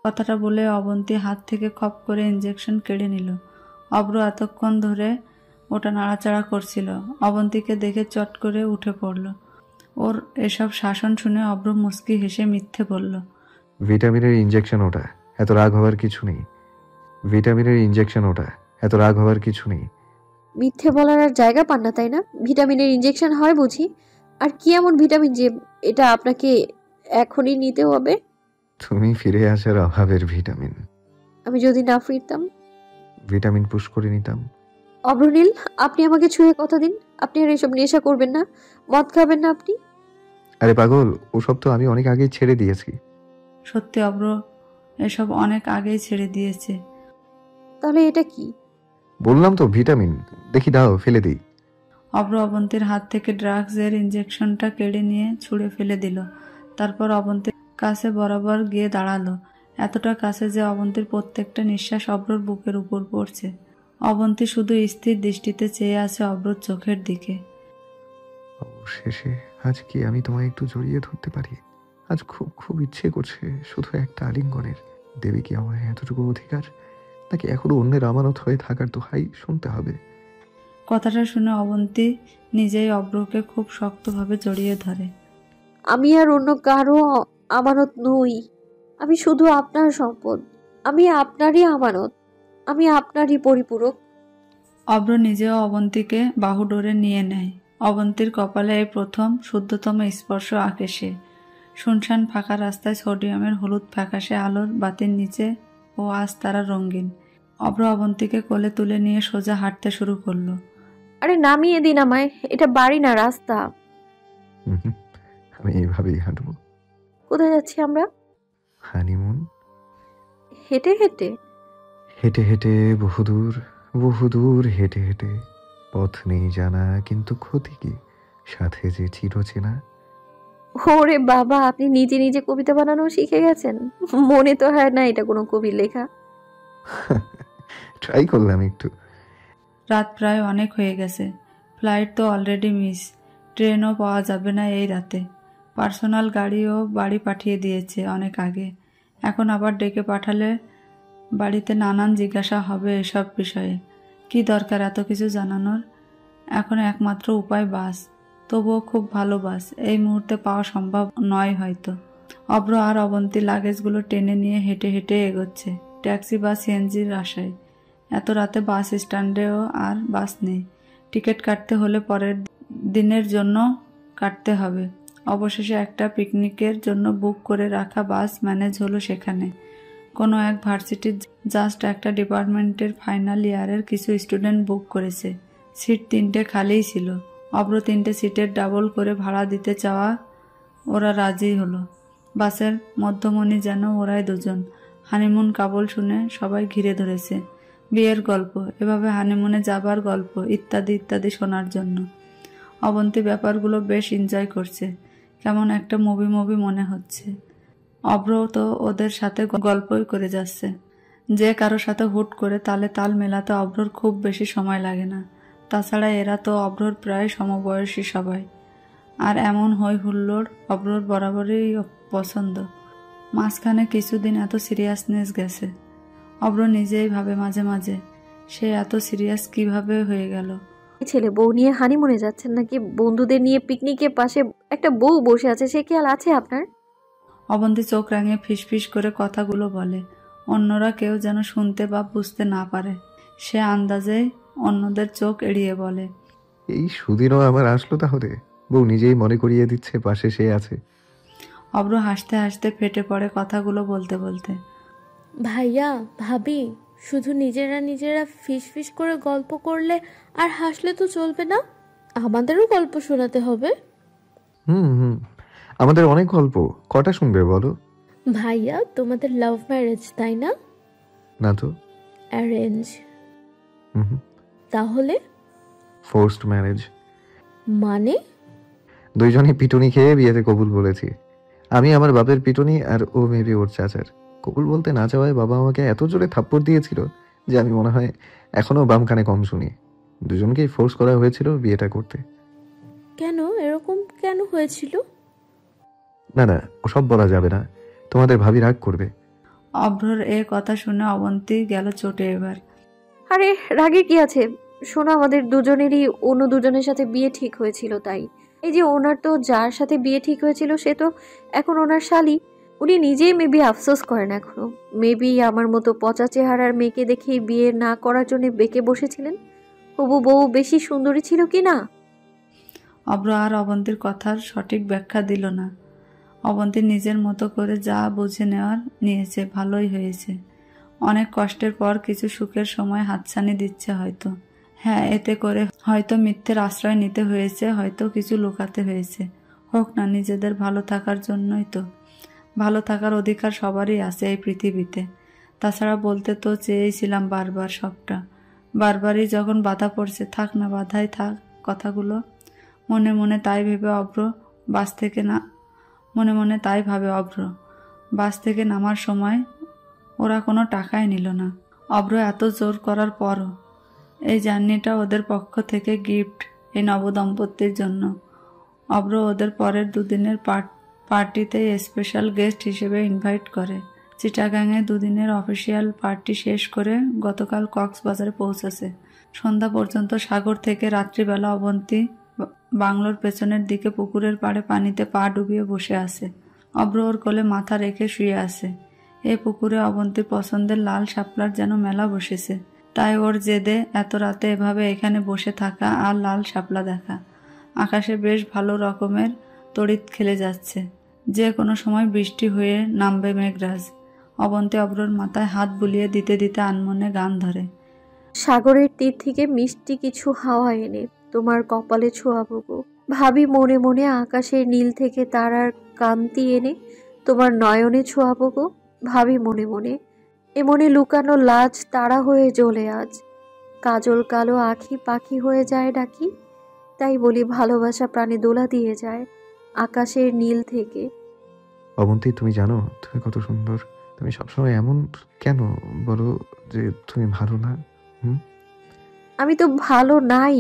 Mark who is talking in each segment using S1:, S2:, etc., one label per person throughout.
S1: কথাটা বলে অবন্তী হাত থেকে খপ করে ইঞ্জেকশন কেড়ে নিল। অব্র এতক্ষণ ধরে ওটা নাড়াচাড়া করছিল। অবন্তীকে দেখে চট করে উঠে পড়ল। ওর এসব শাসন শুনে অব্র মুচকি হেসে মিথ্যে বলল,
S2: ভিটামিনের ইঞ্জেকশন ওটা, এত রাগ হওয়ার কিছু নেই। ভিটামিনের ইঞ্জেকশন ওটা, এত রাগ হওয়ার কিছু নেই।
S3: মিথ্যে বলার আর জায়গা পান না তাই না? ভিটামিনের ইনজেকশন হয় বুঝি? আর কি এমন ভিটামিন যে এটা আপনাকে এখনই নিতে হবে?
S2: তুমি ফিরে আসার অভাবের ভিটামিন।
S3: আমি যদি না ফিরতাম?
S2: ভিটামিন পুশ করে নিতাম।
S3: অব্রনীল, আপনি আমাকে ছুঁয়ে কথা দিন, আপনি আর এসব নেশা করবেন না, মদ খাবেন না আপনি।
S2: আরে পাগল, ওসব তো আমি অনেক আগেই ছেড়ে দিয়েছি।
S1: সত্যি অব্র এসব অনেক আগেই ছেড়ে দিয়েছে।
S3: তাহলে এটা কি?
S2: বললাম তো ভিটামিন, দেখি দাও ফেলে দিই।
S1: অব্র অবন্তীর হাত থেকে ড্রাগসের ইঞ্জেকশনটা কেড়ে নিয়ে ছুঁড়ে ফেলে দিল। তারপর অবন্তীর কাছে বরাবর গিয়ে দাঁড়ালো, এতটা কাছে যে অবন্তীর প্রত্যেকটা নিঃশ্বাস অব্রর বুকের উপর পড়ছে। অবন্তী শুধু স্থির দৃষ্টিতে চেয়ে আছে অব্রর চোখের দিকে।
S2: অবশেষে আজ কি আমি তোমায় একটু জড়িয়ে ধরতে পারি? আজ খুব খুব ইচ্ছে করছে শুধু একটা আলিঙ্গনের। দেবে কি আমায় এতটুকু অধিকার, নাকি এখনো অন্যের আমানত হয়ে থাকার দোহাই শুনতে হবে?
S1: কথাটা শুনে অবন্তী নিজেই অব্রকে খুব শক্তভাবে জড়িয়ে ধরে।
S3: আমি আর অন্য কারো আমানত নই, আমি শুধু আপনার সম্পদ, আমি আপনারই আমানত, আমি আপনারই পরিপূরক।
S1: অব্র নিজেও অবন্তীকে বাহুডোরে নিয়ে নেয়। অবন্তীর কপালে এই প্রথম শুদ্ধতম স্পর্শ আঁকে সে। শুনশান ফাঁকা রাস্তায় সোডিয়ামের হলুদ ফ্যাকাশে আলোর বাতির নিচে ও আজ তারা রঙিন। অব্র অবন্তীকে কোলে তুলে নিয়ে সোজা হাঁটতে শুরু করলো।
S3: আরে নামিয়ে দিন আমায়, এটা বাড়ি না রাস্তা।
S2: হুম, আমি এইভাবেই হাঁটবো।
S3: কোথায় যাচ্ছি আমরা?
S2: হানিমুন।
S3: হেঁটে হেঁটে?
S2: হেঁটে হেঁটে বহুদূর, বহুদূর হেঁটে হেঁটে। পথ নেই জানা, কিন্তু ক্ষতি কি, সাথে যে চিরচেনা।
S3: ওরে বাবা, আপনি নিজে নিজে কবিতা বানানো শিখে গেছেন। মনে তো হয় না এটা কোনো কবির লেখা।
S2: ট্রাই করলাম একটু।
S1: রাত প্রায় অনেক হয়ে গেছে। ফ্লাইট তো অলরেডি মিস। ট্রেনও পাওয়া যাবে না এই রাতে। পার্সোনাল গাড়িও বাড়ি পাঠিয়ে দিয়েছে অনেক আগে। এখন আবার ডেকে পাঠালে বাড়িতে নানান জিজ্ঞাসা হবে এসব বিষয়ে। কি দরকার এত কিছু জানানোর? এখন একমাত্র উপায় বাস। তবুও খুব ভালো বাস এই মুহূর্তে পাওয়া সম্ভব নয় হয়তো। অব্র আর অবন্তী লাগেজগুলো টেনে নিয়ে হেঁটে হেঁটে এগোচ্ছে ট্যাক্সি বা সিএনজির আশায়। এত রাতে বাস স্ট্যান্ডেও আর বাস নেই। টিকিট কাটতে হলে পরের দিনের জন্য কাটতে হবে। অবশেষে একটা পিকনিকের জন্য বুক করে রাখা বাস ম্যানেজ হলো সেখানে। কোনো এক ভার্সিটির জাস্ট একটা ডিপার্টমেন্টের ফাইনাল ইয়ারের কিছু স্টুডেন্ট বুক করেছে। সিট 3টে খালিই ছিল। অব্র 3টে সিটের ডাবল করে ভাড়া দিতে চাওয়া ওরা রাজি হলো। বাসের মধ্যমণি যেন ওরাই দুজন। হানিমুন কাবল শুনে সবাই ঘিরে ধরেছে। বিয়ের গল্প, এভাবে হানিমুনে যাবার গল্প ইত্যাদি ইত্যাদি শোনার জন্য। অবন্তী ব্যাপারগুলো বেশ এনজয় করছে। কেমন একটা মুভি মুভি মনে হচ্ছে। অব্র তো ওদের সাথে গল্পই করে যাচ্ছে। যে কারো সাথে হুট করে তালে তাল মেলাতে অব্রর খুব বেশি সময় লাগে না। তাছাড়া এরা তো অব্রর প্রায় সমবয়সী সবাই। আর এমন হই হুল্লোড় অব্রর বরাবরই পছন্দ। মাঝখানে কিছুদিন এত সিরিয়াসনেস গেছে। অব্র নিজেই ভাবে মাঝে মাঝে, সে এত সিরিয়াস কিভাবে হয়ে গেল।
S3: ছেলে বউ নিয়ে হানিমুনে যাচ্ছেন নাকি বন্ধুদের নিয়ে পিকনিকের পাশে একটা বউ বসে আছে, সে খেয়াল আছে আপনার?
S1: অবন্তী চোখ রাঙিয়ে ফিসফিস করে কথাগুলো বলে, অন্যরা কেউ যেন শুনতে বা বুঝতে না পারে। সে আন্দাজে অন্যদের চোখ এড়িয়ে বলে,
S2: এই সুদিনও আমার আসলো তাহলে? বউ নিজেই মনে করিয়ে দিচ্ছে পাশে সে আছে।
S1: অব্র হাসতে হাসতে ফেটে পড়ে কথাগুলো বলতে বলতে।
S4: ভাইয়া ভাবি, শুধু নিজেরা নিজেরা ফিস ফিস করে গল্প করলে আর হাসলে তো চলবে না, আমাদেরও গল্প শোনাতে হবে।
S2: হুম হুম, আমাদের অনেক গল্প, কটা শুনবে বলো?
S4: ভাইয়া তোমাদের লাভ ম্যারেজ তাই না?
S2: না তো।
S4: অ্যারেঞ্জ?
S2: হুম,
S4: তাহলে?
S2: Forced marriage.
S4: মানে?
S2: দুইজনই পিটুনি খেয়ে বিয়েতে কবুল বলেছি। আমি আমার বাপের পিটুনি, আর ও মেবি ওর চাচার। কবুল বলতে না চাওয়ায় বাবা আমাকে এত জোরে থাপ্পড় দিয়েছিল যে আমি মনে হয় এখনো বাম কানে কম শুনি। দুজনকেই ফোর্স করা হয়েছিল বিয়েটা করতে।
S4: কেন এরকম কেন হয়েছিল?
S2: না না, ওসব বলা যাবে না, তোমাদের ভাবি রাগ করবে।
S1: অভ্রর এ কথা শুনে অবন্তী গেল চটে এবার।
S3: আরে রাগে কি আছে, শোনো, আমাদের দুজনেরই অন্য দুজনের সাথে বিয়ে ঠিক হয়েছিল, তাই এই যে ওনার তো যার সাথে বিয়ে ঠিক হয়েছিল সে তো এখন ওনার শালি। উনি নিজেই মেবি আফসোস করেন এখনো। মেবি আমার মতো পচা চেহারার মেয়েকে দেখেই বিয়ে না করার জন্য বেঁকে বসেছিলেন। হবু বউ বেশি সুন্দরী ছিল কি না?
S1: অভ্র আর অবন্তীর কথার সঠিক ব্যাখ্যা দিল না। অবন্তী নিজের মতো করে যা বুঝে নেওয়ার নিয়েছে, ভালোই হয়েছে। অনেক কষ্টের পর কিছু সুখের সময় হাতছানি দিচ্ছে হয়তো। হ্যাঁ, এতে করে হয়তো মিথ্যের আশ্রয় নিতে হয়েছে, হয়তো কিছু লুকাতে হয়েছে। হোক না, নিজেদের ভালো থাকার জন্যই তো। ভালো থাকার অধিকার সবারই আছে এই পৃথিবীতে। তাছাড়া বলতে তো চেয়েছিলাম বারবার সবটা। বারবারই যখন বাধা পড়ছে, থাক না, বাধাই থাক কথাগুলো। মনে মনে তাই ভেবে অভ্র বাস থেকে না মনে মনে তাই ভাবে অভ্র। বাস থেকে নামার সময় ওরা কোনো টাকাই নিল না। অভ্র এত জোর করার পরও। এই জার্নিটা ওদের পক্ষ থেকে গিফট এই নবদম্পতির জন্য। অভ্র ওদের পরের দুদিনের পার্টিতে স্পেশাল গেস্ট হিসেবে ইনভাইট করে। চিটাগাংয়ে দুদিনের অফিসিয়াল পার্টি শেষ করে গতকাল কক্সবাজারে পৌঁছেছে। সন্ধ্যা পর্যন্ত সাগর থেকে রাত্রিবেলা অবন্তী বাংলোর পেছনের দিকে পুকুরের পাড়ে পানিতে পা ডুবিয়ে বসে আছে। অভ্র ওর কোলে মাথা রেখে শুয়ে আছে। এ পুকুরে অবন্তীর পছন্দের লাল শাপলার যেন মেলা বসেছে। তাই ওর জেদে এত রাতে এভাবে এখানে বসে থাকা আর লাল শাপলা দেখা। আকাশে বেশ ভালো রকমের তড়িৎ খেলে যাচ্ছে। যে কোনো সময় বৃষ্টি হয়ে নামবে মেঘরাজ। অবন্তী অভ্রর মাথায় হাত বুলিয়ে দিতে দিতে আনমনে গান ধরে।
S3: সাগরের তীর থেকে মিষ্টি কিছু হাওয়া এনে তোমার কপালে ছোঁয়াবো গো। ভাবি মনে মনে আকাশের নীল থেকে তারার কান্তি এনে তোমার নয়নে ছোঁয়াবো গো। ভাবি মনে মনে এমনে লুকানো লাজ তারা হয়ে জ্বলে আজ। কাজল কালো আখি পাখি হয়ে যায় ডাকি। তাই বলি ভালোবাসা প্রাণে দোলা দিয়ে যায় আকাশের নীল থেকে।
S2: অবন্তী, তুমি জানো তুমি কত সুন্দর। তুমি সবসময় এমন কেন বলো যে তুমি ভালো না?
S3: আমি তো ভালো নাই।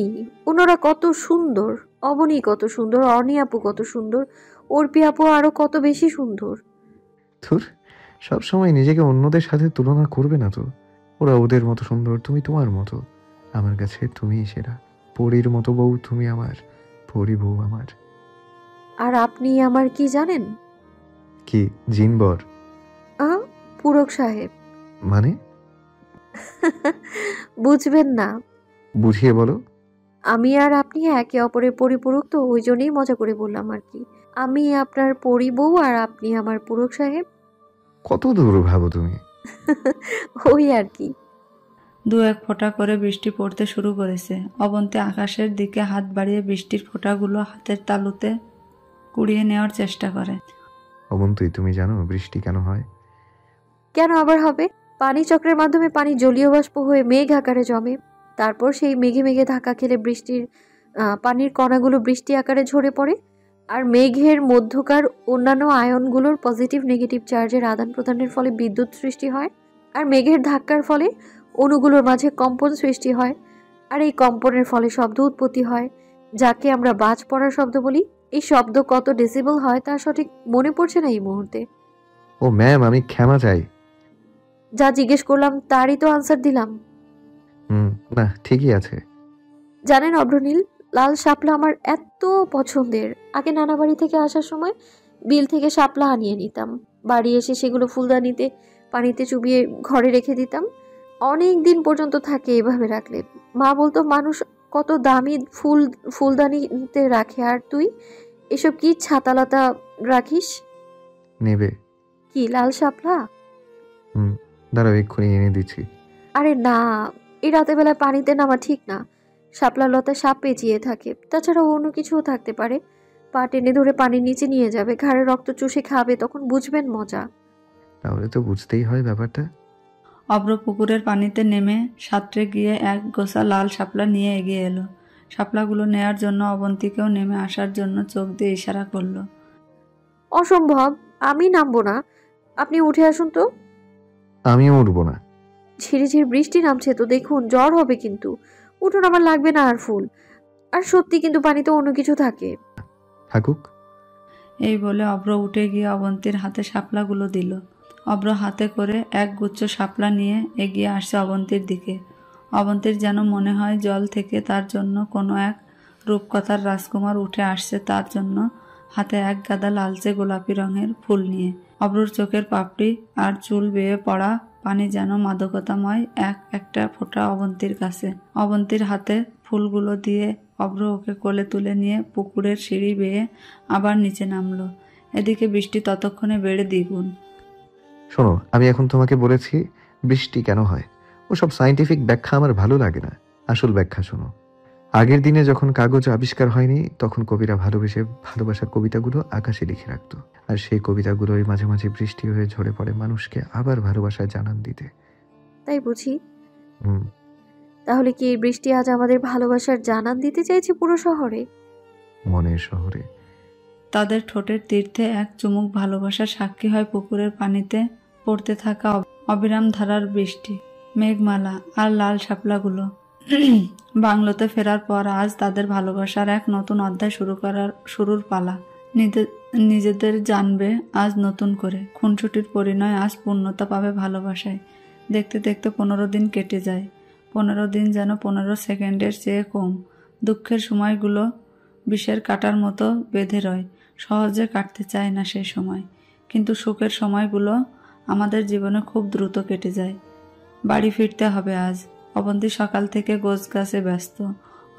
S3: ওনারা কত সুন্দর, অবনী কত সুন্দর, অর্নি আপু কত সুন্দর, অর্পি আপু আরো কত বেশি সুন্দর।
S2: ধুর, সবসময় নিজেকে অন্যদের সাথে তুলনা করবে না তো। ওরা ওদের মতো সুন্দর, তুমি তোমার মতো। আমার কাছে তুমিই সেরা। পরীর মতো বউ তুমি আমার, পরী বউ আমার।
S3: আর আপনি আমার কি জানেন?
S2: কি জিনবর?
S3: পুরক সাহেব।
S2: মানে?
S3: বুঝবেন না।
S2: বুঝিয়ে বলো।
S3: আমি আর আপনি একে অপরের পরিপূরক, তো ওই জন্যই মজা করে বললাম আর কি। আমি আপনার পরি বউ আর আপনি আমার পুরক সাহেব।
S2: কত দূর ভাবো তুমি?
S3: ওই আর কি।
S1: দু এক ফোঁটা করে বৃষ্টি পড়তে শুরু করেছে। অবন্তী আকাশের দিকে হাত বাড়িয়ে বৃষ্টির ফোঁটাগুলো হাতের তালুতে কুড়িয়ে নেওয়ার চেষ্টা করে।
S2: অবন্তী, তুমি জানো বৃষ্টি কেন হয়?
S3: কেন আবার হবে? পানি চক্রের মাধ্যমে পানি জলীয় বাষ্প হয়ে মেঘ আকারে জমে। তারপর সেই মেঘে মেঘে ধাক্কা খেলে বৃষ্টির পানির কণাগুলো বৃষ্টি আকারে ঝরে পড়ে। আর মেঘের মধ্যকার অন্যান্য আয়নগুলোর পজিটিভ নেগেটিভ চার্জের আদান প্রদানের ফলে বিদ্যুৎ সৃষ্টি হয়। আর মেঘের ধাক্কার ফলে অণুগুলোর মাঝে কম্পন সৃষ্টি হয়। আর এই কম্পনের ফলে শব্দ উৎপত্তি হয়, যাকে আমরা বাজ পড়ার শব্দ বলি। এই শব্দ কত ডেসিবল হয় তা সঠিক মনে পড়ছে না এই মুহূর্তে।
S2: ও ম্যাম, আমি ক্ষমা চাই।
S3: যা জিজ্ঞেস করলাম তারই তো আনসার দিলাম।
S2: না, ঠিকই আছে।
S3: জানেন অভ্রনীল, লাল শাপলা আমার এত পছন্দের। আগে নানা বাড়ি থেকে আসার সময় বিল থেকে শাপলা আনিয়ে নিতাম। বাড়ি এসে সেগুলো ফুলদানিতে পানিতে চুবিয়ে ঘরে রেখে দিতাম। অনেক দিন পর্যন্ত থাকে এভাবে রাখলে। মা বলতো মানুষ কত দামি ফুলদানিতে রাখে, আর তুই এসব কি ছাতালাতা রাখিস?
S2: নেবে?
S3: কি লাল শাপলা?
S2: দাঁড়াও, এক্ষুনি এনে দিচ্ছি।
S3: আরে না, এই রাতে বেলায় পানিতে নামা ঠিক না। শাপলা লতা সাপ পেঁচিয়ে থাকে, তাছাড়া অন্য কিছুও থাকতে পারে। পা টেনে ধরে পানির নিচে নিয়ে যাবে, ঘাড়ে রক্ত চুষে খাবে, তখন বুঝবেন মজা।
S2: তাহলে তো বুঝতেই হয় ব্যাপারটা।
S1: অভ্র পুকুরের পানিতে নেমে সাঁতরে গিয়ে এক গোছা লাল শাপলা নিয়ে এগিয়ে এলো। শাপলাগুলো নেয়ার জন্য অবন্তীকেও নেমে আসার জন্য চোখ দিয়ে ইশারা করলো।
S3: অসম্ভব, আমি নামবো না, আপনি উঠে আসুন তো।
S2: আমিও উঠবো না।
S3: ঝিরিঝিরি বৃষ্টি নামছে তো, দেখুন জ্বর হবে কিন্তু। উঠুন, আমার লাগবে না আর ফুল। আর সত্যি কিন্তু পানিতে অন্য কিছু থাকে।
S2: থাকুক।
S1: এই বলে অভ্র উঠে গিয়ে অবন্তীর হাতে শাপলাগুলো দিল। অব্র হাতে করে এক গুচ্ছ শাপলা নিয়ে এগিয়ে আসছে অবন্তীর দিকে। অবন্তীর যেন মনে হয় জল থেকে তার জন্য কোনো এক রূপকথার রাজকুমার উঠে আসছে, তার জন্য হাতে এক গাদা লালচে গোলাপি রঙের ফুল নিয়ে। অব্রুর চোখের পাপড়ি আর চুল বেয়ে পড়া পানি যেন মাদকতাময় একটা ফোঁটা অবন্তীর কাছে। অবন্তীর হাতে ফুলগুলো দিয়ে অব্র ওকে কোলে তুলে নিয়ে পুকুরের সিঁড়ি বেয়ে আবার নিচে নামলো। এদিকে বৃষ্টি ততক্ষণে বেড়ে দ্বিগুণ।
S2: শোনো, আমি এখন তোমাকে বলেছি বৃষ্টি কেন হয়, ওসব সায়েন্টিফিক ব্যাখ্যা আমার ভালো লাগে না। আসল ব্যাখ্যা শোনো। আগের দিনে যখন কাগজ আবিষ্কার হয়নি, তখন কবিরা ভালোবাসার কবিতাগুলো আকাশে লিখে রাখত, আর সেই কবিতাগুলোই মাঝে মাঝে বৃষ্টি হয়ে ঝরে পড়ে মানুষকে আবার ভালোবাসায় জানান দিতে।
S3: তাই বুঝি?
S2: হুম।
S3: তাহলে কি এই বৃষ্টি আজ আমাদের ভালোবাসার জানান দিতে চাইছে পুরো শহরে?
S2: মনের শহরে
S1: তাদের ঠোঁটের তীর্থে এক চুমুক ভালোবাসার সাক্ষী হয় পুকুরের পানিতে পড়তে থাকা অবিরাম ধারার বৃষ্টি, মেঘমালা আর লাল শাপলাগুলো। বাংলোতে ফেরার পর আজ তাদের ভালোবাসার এক নতুন অধ্যায় শুরুর পালা। নিজেদের জানবে আজ নতুন করে। খুনসুটির পরিণয় আজ পূর্ণতা পাবে ভালোবাসায়। দেখতে দেখতে 15 দিন কেটে যায়। 15 দিন যেন 15 সেকেন্ডের চেয়ে কম। দুঃখের সময়গুলো বিষের কাটার মতো বেঁধে রয়, সহজে কাটতে চায় না সেই সময়। কিন্তু সুখের সময়গুলো আমাদের জীবনে খুব দ্রুত কেটে যায়। বাড়ি ফিরতে হবে আজ। অবন্তী সকাল থেকে গোছ গাছে ব্যস্ত।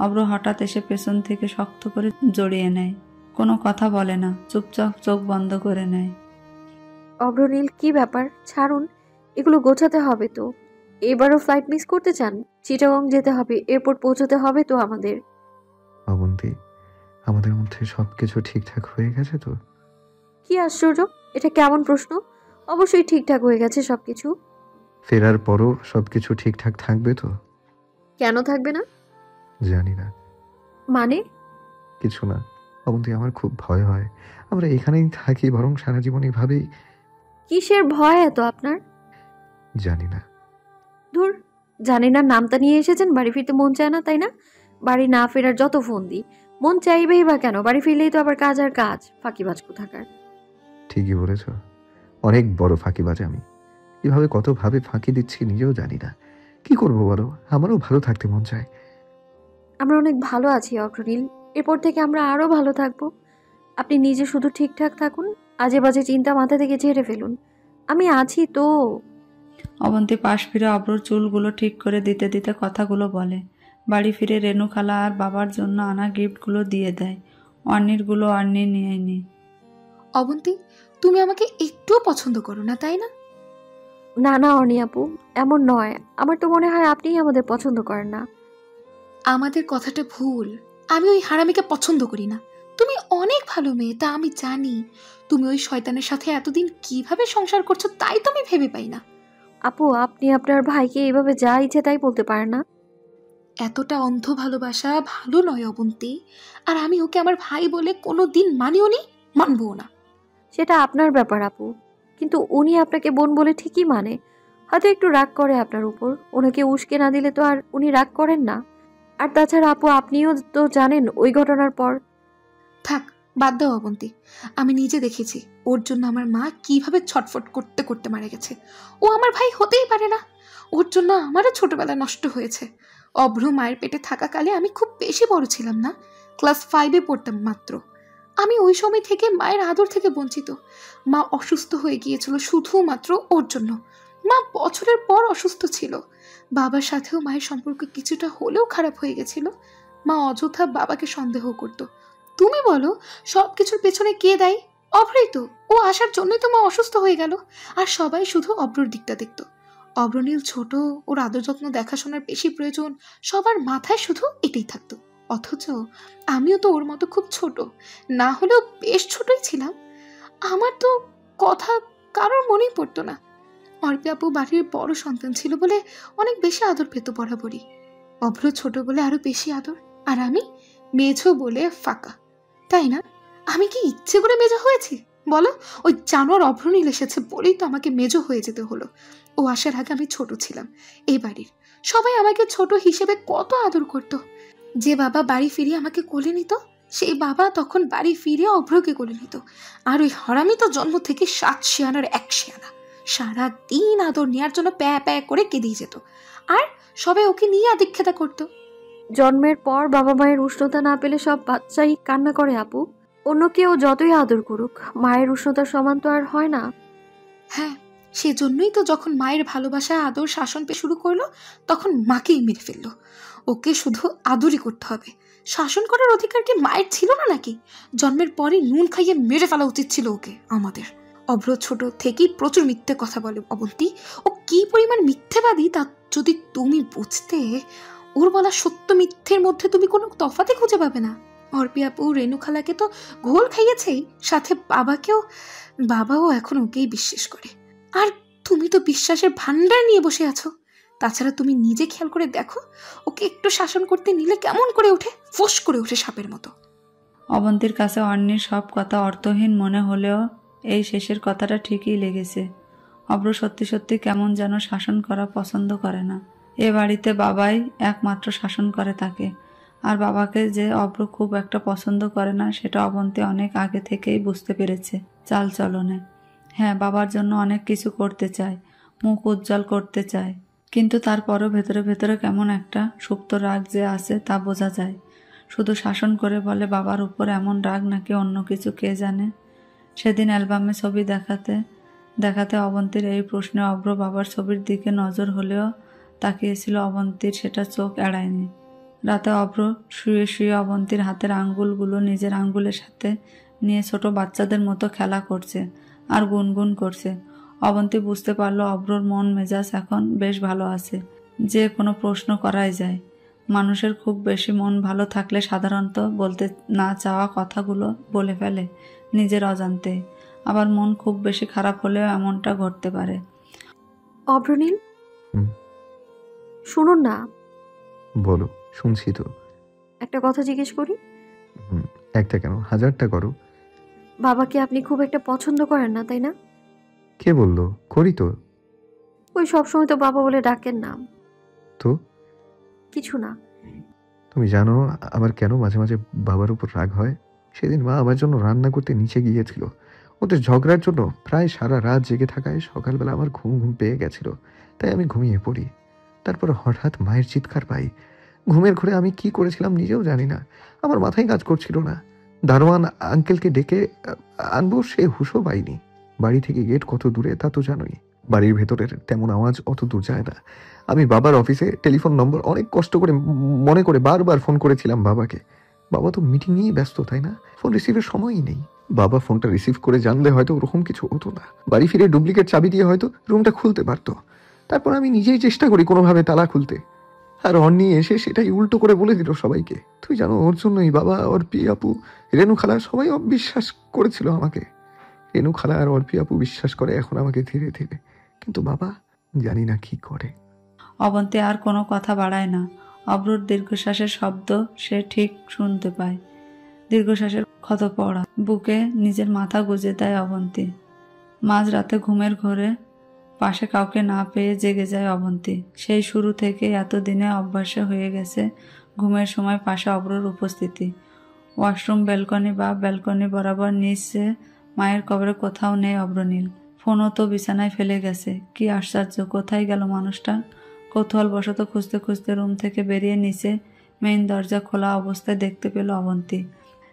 S1: অব্র হঠাৎ এসে পেছন থেকে শক্ত করে জড়িয়ে নেয়। কোনো কথা বলে না, চুপচাপ চোখ বন্ধ করে নেয়।
S3: অগ্রনীল, কি ব্যাপার? ছাড়ুন, এগুলো গোছাতে হবে তো। এবারও ফ্লাইট মিস করতে চান? চিটাগং যেতে হবে, এয়ারপোর্ট পৌঁছতে হবে তো আমাদের।
S2: অবন্তী, আমাদের মধ্যে সবকিছু ঠিকঠাক হয়ে গেছে তো?
S3: কি আশ্চর্য, এটা কেমন প্রশ্ন? অবশ্যই ঠিকঠাক হয়ে গেছে সবকিছু।
S2: ফেরার পরও সবকিছু ঠিকঠাক থাকবে তো?
S3: কেন থাকবে না?
S2: জানি না।
S3: মানে?
S2: কিছু না অবন্তী, আমার খুব ভয় হয়। আমরা এখানেই থাকি, বরং সারা জীবন এভাবেই।
S3: কিসের ভয় এত আপনার?
S2: জানি না।
S3: ধুর, জানি না নামটা নিয়ে এসেছেন। বাড়ি ফিরতে মন চায় না, তাই না? বাড়ি না ফেরার যত ফোন দিই, মন চাইবেই বা কেন? বাড়ি ফিরলেই তো আবার কাজ আর কাজ। ফাঁকিবাজ কোথাকার।
S2: ঠিকই বলেছ, অনেক বড় ফাঁকিবাজ আমি। এভাবে কতভাবে ফাঁকি দিচ্ছি নিজেও জানি না। কি করবো বলো, আমারও ভালো থাকতে মন চায়।
S3: আমরা অনেক ভালো আছি অগ্রনীল, এরপর থেকে আমরা আরো ভালো থাকবো। আপনি নিজে শুধু ঠিকঠাক থাকুন, আজে বাজে চিন্তা মাথা থেকে ঝেড়ে ফেলুন। আমি আছি তো।
S1: অবন্তী পাশ ফিরে অব্রর চুলগুলো ঠিক করে দিতে দিতে কথাগুলো বলে। বাড়ি ফিরে রেণু খালা আর বাবার জন্য আনা গিফটগুলো দিয়ে দেয়। অর্নিরগুলো অর্নি নিয়ে
S5: অবন্তী, তুমি আমাকে একটুও পছন্দ করো না, তাই না?
S3: না না অর্নি আপু, এমন নয়। আমার তো মনে হয় আপনিই আমাদের পছন্দ করেন না।
S5: আমাদের কথাটা ভুল। আমি ওই হারামিকে পছন্দ করি না। তুমি অনেক ভালো মেয়ে, তা আমি জানি। তুমি ওই শয়তানের সাথে এতদিন কিভাবে সংসার করছো তাই তো আমি ভেবে পাই না।
S3: আপু, আপনি আপনার ভাইকে এইভাবে যা ইচ্ছে তাই বলতে পারেন না।
S5: এতটা অন্ধ ভালোবাসা ভালো নয় অবন্তী। আর আমি ওকে আমার ভাই বলে কোনো দিন মানিও নি, মানবও না।
S3: সেটা আপনার ব্যাপার আপু, কিন্তু উনি আপনাকে বোন বলে ঠিকই মানে। হয়তো একটু রাগ করে আপনার উপর। ওনাকে উস্কে না দিলে তো আর উনি রাগ করেন না। আর তাছাড়া আপু, আপনিও তো জানেন ওই ঘটনার পর।
S5: থাক, বাদ দাও অবন্তী। আমি নিজে দেখেছি ওর জন্য আমার মা কিভাবে ছটফট করতে করতে মারা গেছে। ও আমার ভাই হতেই পারে না। ওর জন্য আমারও ছোটবেলা নষ্ট হয়েছে। অভ্র মায়ের পেটে থাকাকালে আমি খুব বেশি বড় ছিলাম না, ক্লাস 5-এ পড়তাম মাত্র। আমি ওই সময় থেকে মায়ের আদর থেকে বঞ্চিত। মা অসুস্থ হয়ে গিয়েছিল শুধুমাত্র ওর জন্য। মা বছরের পর অসুস্থ ছিল। বাবার সাথেও মায়ের সম্পর্ক কিছুটা হলেও খারাপ হয়ে গেছিল। মা অযথা বাবাকে সন্দেহ করত। তুমি বলো, সবকিছুর পেছনে কে দায়ী? অভ্রই তো। ও আসার জন্যই তো মা অসুস্থ হয়ে গেল। আর সবাই শুধু অভ্রর দিকটা দেখতো। অগ্রনীল ছোট, ওর আদর যত্ন দেখাশোনার বেশি প্রয়োজন, সবার মাথায় শুধু এটাই থাকতো। অথচ আমিও তো ওর মতো খুব ছোট, না হলেও বেশ ছোটই ছিলাম। আমার তো কথা কারোর মনেই পড়তো না। অর্পি আপু বাড়ির বড় সন্তান ছিল বলে অনেক বেশি আদর পেত বরাবরই। অভ্র ছোট বলে আরো বেশি আদর, আর আমি মেঝো বলে ফাঁকা। তাই না? আমি কি ইচ্ছে করে মেজো হয়েছি বলো? ওই জানোয়ার অভ্রনীল এসেছে বলেই তো আমাকে মেজো হয়ে যেতে হলো। ও আসার আগে আমি ছোট ছিলাম। এই বাড়ির সবাই আমাকে ছোট হিসেবে কত আদর করত। যে বাবা বাড়ি ফিরিয়ে আমাকে কোলে নিত, সেই বাবা তখন বাড়ি ফিরে অভ্রকে কোলে নিত। আর ওই হারামি তো জন্ম থেকে 7 শেয়ানার 1 শেয়ানা। সারা দিন আদর নেওয়ার জন্য প্যা প্যা করে কেঁদেই যেত, আর সবাই ওকে নিয়ে আদিক্ষেতা করতো।
S3: জন্মের পর বাবা মায়ের উষ্ণতা না পেলে সব বাচ্চাই কান্না করে আপু। অন্য কেউ যতই আদর করুক, মায়ের উষ্ণতার সমান তো আর হয় না।
S5: হ্যাঁ, সেজন্যই তো যখন মায়ের ভালোবাসা আদর শাসন পেয়ে শুরু করলো, তখন মাকেই মেরে ফেললো। ওকে শুধু আদরই করতে হবে, শাসন করার অধিকার কি মায়ের ছিল না নাকি? জন্মের পরে নুন খাইয়ে মেরে ফেলা উচিত ছিল ওকে আমাদের। অভ্র ছোট থেকেই প্রচুর মিথ্যে কথা বলে অবন্তী। ও কি পরিমাণ মিথ্যেবাদী তা যদি তুমি বুঝতে। ওর বলা সত্য মিথ্যের মধ্যে তুমি কোনো তফাতে খুঁজে পাবে না। অর্পি আপু রেণু খালাকে তো ঘোল খাইয়েছেই, সাথে বাবাও এখন ওকেই বিশ্বাস করে। আর তুমি তো বিশ্বাসের ভান্ডার নিয়ে বসে আছো। তাছাড়া তুমি নিজে খেয়াল করে দেখো, ওকে একটু শাসন করতে নিলে কেমন করে ওঠে, ফোঁস করে ওঠে সাপের মতো।
S1: অবন্তীর কাছে অন্যের সব কথা অর্থহীন মনে হলেও এই শেষের কথাটা ঠিকই লেগেছে। অব্র সত্যি সত্যি কেমন যেন শাসন করা পছন্দ করে না। এ বাড়িতে বাবাই একমাত্র শাসন করে তাকে, আর বাবাকে যে অব্র খুব একটা পছন্দ করে না সেটা অবন্তী অনেক আগে থেকেই বুঝতে পেরেছে চালচলনে। হ্যাঁ, বাবার জন্য অনেক কিছু করতে চায়, মুখ উজ্জ্বল করতে চায়, কিন্তু তারপরও ভেতরে ভেতরে কেমন একটা সুপ্ত রাগ যে আছে তা বোঝা যায়। শুধু শাসন করে বলে বাবার উপর এমন রাগ নাকি অন্য কিছু কে জানে। সেদিন অ্যালবামে ছবি দেখাতে দেখাতে অবন্তীর এই প্রশ্নে অব্র বাবার ছবির দিকে নজর হলেও তাকিয়েছিল অবন্তীর সেটা চোখ এড়ায়নি। রাতে অব্র শুয়ে শুয়ে অবন্তীর হাতের আঙ্গুলগুলো নিজের আঙ্গুলের সাথে নিয়ে ছোট বাচ্চাদের মতো খেলা করছে আর গুনগুন করছে। অবন্তী বুঝতে পারলো অব্রর মন মেজাজ এখন বেশ ভালো আছে, যে কোনো প্রশ্ন করাই যায়। মানুষের খুব বেশি মন ভালো থাকলে সাধারণত বলতে না চাওয়া কথাগুলো বলে ফেলে নিজের অজান্তে, আবার মন খুব বেশি খারাপ হলেও এমনটা ঘটতে পারে।
S3: অভ্রনীল, শুনুন না।
S2: বলো, শুনছি তো।
S3: একটা কথা জিজ্ঞেস করি।
S2: একটা কেন, হাজারটা করো।
S3: বাবাকে আপনি খুব একটা পছন্দ করেন না, তাই না?
S2: কে বললো? করি তো।
S3: ওই সবসময় তো বাবা বলে ডাকেন না।
S2: তো
S3: কিছু না।
S2: তুমি জানো আমার কেন মাঝে মাঝে বাবার উপর রাগ হয়? সেদিন মা আমার জন্য রান্না করতে নিচে গিয়েছিল। ওদের ঝগড়ার জন্য প্রায় সারা রাত জেগে থাকায় সকালবেলা আমার ঘুম পেয়ে গেছিল, তাই আমি ঘুমিয়ে পড়ি। তারপর হঠাৎ মায়ের চিৎকার পাই। ঘুমের ঘরে আমি কি করেছিলাম নিজেও জানি না, আমার মাথায় কাজ করছিল না। দারোয়ান আঙ্কেলকে ডেকে আনবো, সে হুঁশও পাইনি। বাড়ি থেকে গেট কত দূরে তা তো জানোই। বাড়ির ভেতরের তেমন আওয়াজ অত দূর যায় না। আমি বাবার অফিসে টেলিফোন নম্বর অনেক কষ্ট করে মনে করে বারবার ফোন করেছিলাম বাবাকে। বাবা তো মিটিং নিয়েই ব্যস্ত, তাই না? ফোন রিসিভের সময়ই নেই। বাবা ফোনটা রিসিভ করে জানলে হয়তো ওরকম কিছু হতো না। বাড়ি ফিরে ডুপ্লিকেট চাবি দিয়ে হয়তো রুমটা খুলতে পারতো। তারপর আমি নিজেই চেষ্টা করি কোনোভাবে তালা খুলতে, আর অন্নি এসে সেটাই উল্টো করে বলে দিল সবাইকে। তুই জানো, ওর জন্যই বাবা, অর্পি আপু, রেণু খালা সবাই অবিশ্বাস করেছিল আমাকে। রেণু খালা আর অর্পি আপু বিশ্বাস করে এখন আমাকে ধীরে ধীরে, কিন্তু বাবা জানি না কি করে।
S1: অবন্তী আর কোনো কথা বাড়ায় না। অব্রর দীর্ঘশ্বাসের শব্দ সে ঠিক শুনতে পায়। দীর্ঘশ্বাসের ক্ষত পড়া বুকে নিজের মাথা গুজে দেয় অবন্তী। মাঝরাতে ঘুমের ঘোরে পাশে কাউকে না পেয়ে জেগে যায় অবন্তী। সেই শুরু থেকে এতদিনে অভ্যাসে হয়ে গেছে ঘুমের সময় পাশে অব্রর উপস্থিতি। ওয়াশরুম, ব্যালকনি বা ব্যালকনি বরাবর নিচে মায়ের কবরে কোথাও নেই অব্রনীল। ফোনও তো বিছানায় ফেলে গেছে। কি আশ্চর্য, কোথায় গেল মানুষটা? কৌতূহলবশত খুঁজতে খুঁজতে রুম থেকে বেরিয়ে নিচে মেইন দরজা খোলা অবস্থায় দেখতে পেল অবন্তী।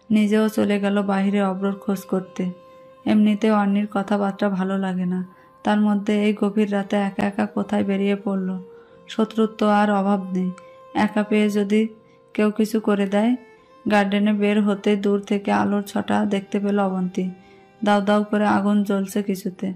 S1: নিজেও চলে গেল বাহিরে অব্রর খোঁজ করতে। এমনিতে অন্যের কথাবার্তা ভালো লাগে না, তার মধ্যে এই গভীর রাতে একা একা কোথায় বেরিয়ে পড়ল। শত্রুত্ব আর অভাব নেই, একা পেয়ে যদি কেউ কিছু করে দেয়। গার্ডেনে বের হতে দূর থেকে আলোর ছটা দেখতে পেল অবন্তী। দাউ দাউ করে আগুন জ্বলছে কিছুতে।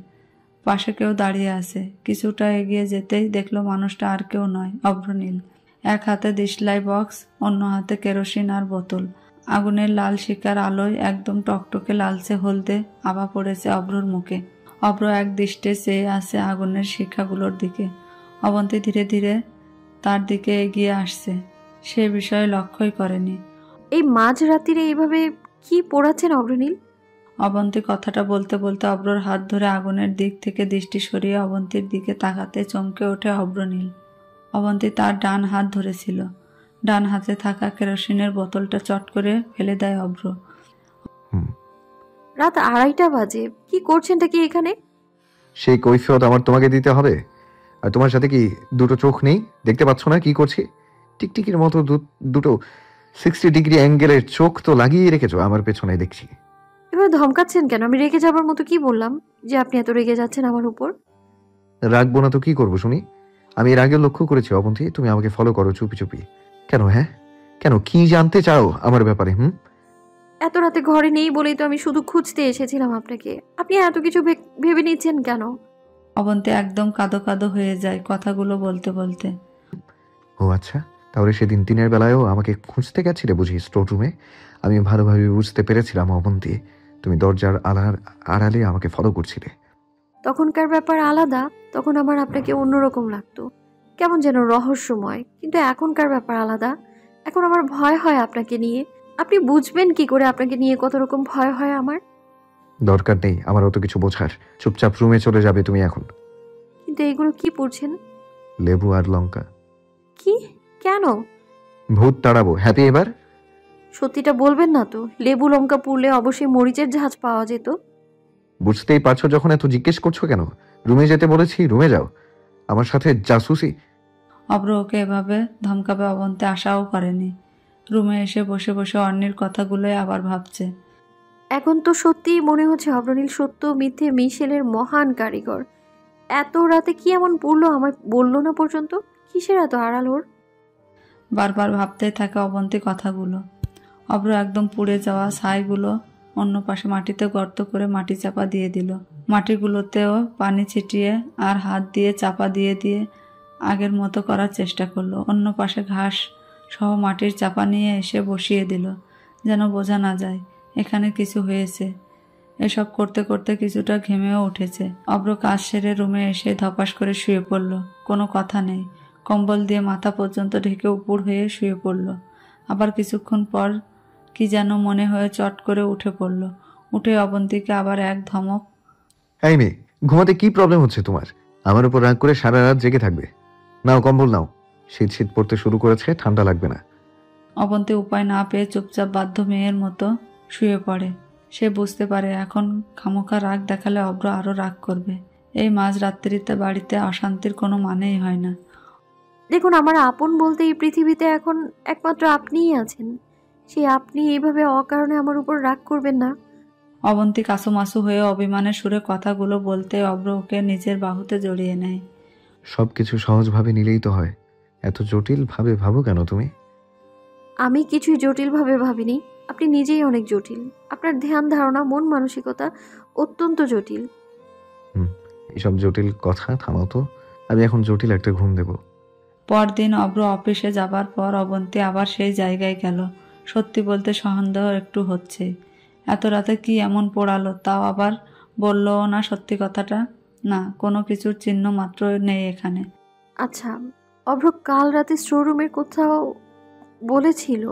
S1: পাশে কেউ দাঁড়িয়ে আছে। কিছুটা এগিয়ে যেতেই দেখলো মানুষটা আর কেউ নয়, অভ্রনীল। এক হাতে দিশলাই বক্স, অন্য হাতে কেরোসিন আর বোতল। আগুনের লাল শিকার আলোয় একদম টকটকে লালচে হলদে আভা পড়েছে অভ্রর মুখে। অভ্র এক দৃষ্টে চেয়ে আছে আগুনের শিখাগুলোর দিকে। অবন্তী ধীরে ধীরে তার দিকে এগিয়ে আসছে, সে বিষয়ে লক্ষ্যই করেনি।
S3: এই মাঝরাতিরে এইভাবে কি পোড়াচ্ছেন অভ্রনীল?
S1: অবন্তী কথাটা বলতে বলতে অব্রর হাত ধরে আগুনের দিক থেকে দৃষ্টি সরিয়ে অবন্তীর দিকে তাকাতে চমকে ওঠে অভ্রনীল। অবন্তী তার ডান হাত ধরেছিল। ডান হাতে থাকা কেরোসিনের বোতলটা চট করে ফেলে দেয় অভ্র।
S3: রাত 2:30 বাজে, কি করছেনটা কি এখানে?
S2: সেই কৈফিয়ত আমার তোমাকে দিতে হবে? আর তোমার সাথে কি দুটো চোখ নেই? দেখতে পাচ্ছ না কি করছি? টিকটিকির মতো দুটো 60 ডিগ্রি অ্যাঙ্গেলের চোখ তো লাগিয়ে রেখেছো আমার পেছনে দেখছি।
S3: এবার ধমকাচ্ছেন কেন? আমি রেগে যাবার মতো কি বললাম যে আপনি এত রেগে যাচ্ছেন আমার উপর?
S2: রাখবো না তো কি করবো শুনি? আমি এর আগে লক্ষ্য করেছি অবন্তী, তুমি আমাকে ফলো করো চুপি চুপি। কেন? হ্যাঁ কেন? কি জানতে চাও আমার ব্যাপারে?
S3: এত রাতে ঘরে নেই বলেই তো আমি শুধু খুঁজতে এসেছিলাম আপনাকে। আপনি এত কিছু ভেবে নিচ্ছেন কেন?
S1: অবন্তী একদম কাঁদো কাঁদো হয়ে যায় কথাগুলো বলতে বলতে।
S2: ও আচ্ছা, তাহলে সেদিন দিনের বেলায়ও আমাকে খুঁজতে গেছিলে বুঝি স্টোর রুমে? আমি ভালোভাবে বুঝতে পেরেছিলাম অবন্তী, তুমি দরজার আড়ালে আমাকে ফলো করছিলে।
S3: তখনকার ব্যাপার আলাদা, তখন আমার আপনাকে অন্যরকম লাগতো, কেমন যেন রহস্যময়। কিন্তু এখনকার ব্যাপার আলাদা, এখন আমার ভয় হয় আপনাকে নিয়ে। আপনি বুঝবেন কি করে আপনাকে নিয়ে কত রকম ভয় হয় আমার?
S2: দরকার নেই আমার অত কিছু বোঝার, চুপচাপ রুমে চলে যাবে তুমি এখন।
S3: কিন্তু এগুলো কি পড়ছেন?
S2: লেবু আর লঙ্কা।
S3: কি? কেন?
S2: ভূত তাড়াবো। হ্যাপি এবার?
S3: সত্যিটা বলবেন না তো? লেবু লঙ্কা পুড়লে অবশ্যই মরিচের ঝাঁজ পাওয়া যেত।
S2: বুঝতেই পারছো যখন এত জিজ্ঞেস করছো কেন? রুমে যেতে বলেছি, রুমে যাও। আমার সাথে জাসুসি?
S1: অব্র ওকে এভাবে ধমকাবে অবন্তী আশাও করেনি। রুমে এসে বসে বসে অন্যের কথাগুলোই আবার ভাবছে।
S3: এখন তো সত্যিই মনে হচ্ছে অব্রনীল সত্য মিথ্যে মিশেলের মহান কারিগর। এত রাতে কি এমন পড়লো আমায় বললো না পর্যন্ত? কিসের এত আড়াল ওর?
S1: বারবার ভাবতেই থাকে অবন্তী কথাগুলো। অব্র একদম পুড়ে যাওয়া ছাইগুলো অন্য পাশে মাটিতে গর্ত করে মাটি চাপা দিয়ে দিল। মাটিগুলোতেও পানি ছিটিয়ে আর হাত দিয়ে চাপা দিয়ে দিয়ে আগের মতো করার চেষ্টা করলো। অন্য পাশে ঘাস সহ মাটির চাপা নিয়ে এসে বসিয়ে দিল, যেন বোঝা না যায় এখানে কিছু হয়েছে। এসব করতে করতে কিছুটা ঘেমেও উঠেছে। অব্র কাজ সেরে রুমে এসে ধপাস করে শুয়ে পড়ল। কোনো কথা নেই, কম্বল দিয়ে মাথা পর্যন্ত ঢেকে উপুর হয়ে শুয়ে পড়ল। আবার কিছুক্ষণ পর কি যেন মনে হয়ে চট করে উঠে পড়ল। উঠে অবন্তীকে আবার এক ধমক।
S2: এই মেয়ে, ঘুমাতে কি প্রবলেম হচ্ছে তোমার? আমার উপর রাগ করে সারা রাত জেগে থাকবে? নাও কম্বল নাও, শীত শীত পড়তে শুরু করেছে, ঠান্ডা লাগবে না।
S1: অবন্তী উপায় না পেয়ে চুপচাপ বাধ্য মেয়ের মতো শুয়ে পড়ে। সে বুঝতে পারে এখন খামোখা রাগ দেখালে অব্র আরও রাগ করবে। এই মাঝ রাত্রিতে বাড়িতে অশান্তির কোনো মানেই হয় না।
S3: দেখুন, আমার আপন বলতে এই পৃথিবীতে এখন একমাত্র আপনিই আছেন। সেই আপনি এইভাবে অকারণে আমার উপর রাগ করবেন না।
S1: অবন্তী কাসুমাসু হয়ে অভিমানের সুরে কথাগুলো বলতে অব্র ওকে নিজের বাহুতে জড়িয়ে নেয়।
S2: সবকিছু সহজভাবে নিলেই তো হয়, এত জটিল ভাবে ভাবো কেন তুমি?
S3: আমি কিছুই জটিলভাবে ভাবিনি। আপনি নিজেই অনেক জটিল। আপনার ধ্যান ধারণা মন মানসিকতা অত্যন্ত জটিল।
S2: এইসব জটিল কথা থামাও তো, আমি এখন জটিল একটা ঘুম দেব।
S1: পরদিন অব্র অফিসে যাবার পর অবন্তী আবার সেই জায়গায় গেল। সত্যি বলতে সন্দেহ একটু হচ্ছে, এত রাতে কি এমন পোড়ালো, তাও আবার বললও না সত্যি কথাটা। না, কোনো কিছুর চিহ্ন মাত্র নেই এখানে।
S3: আচ্ছা, অভ্র কাল রাতে স্টোররুমের কোথাও বলেছিল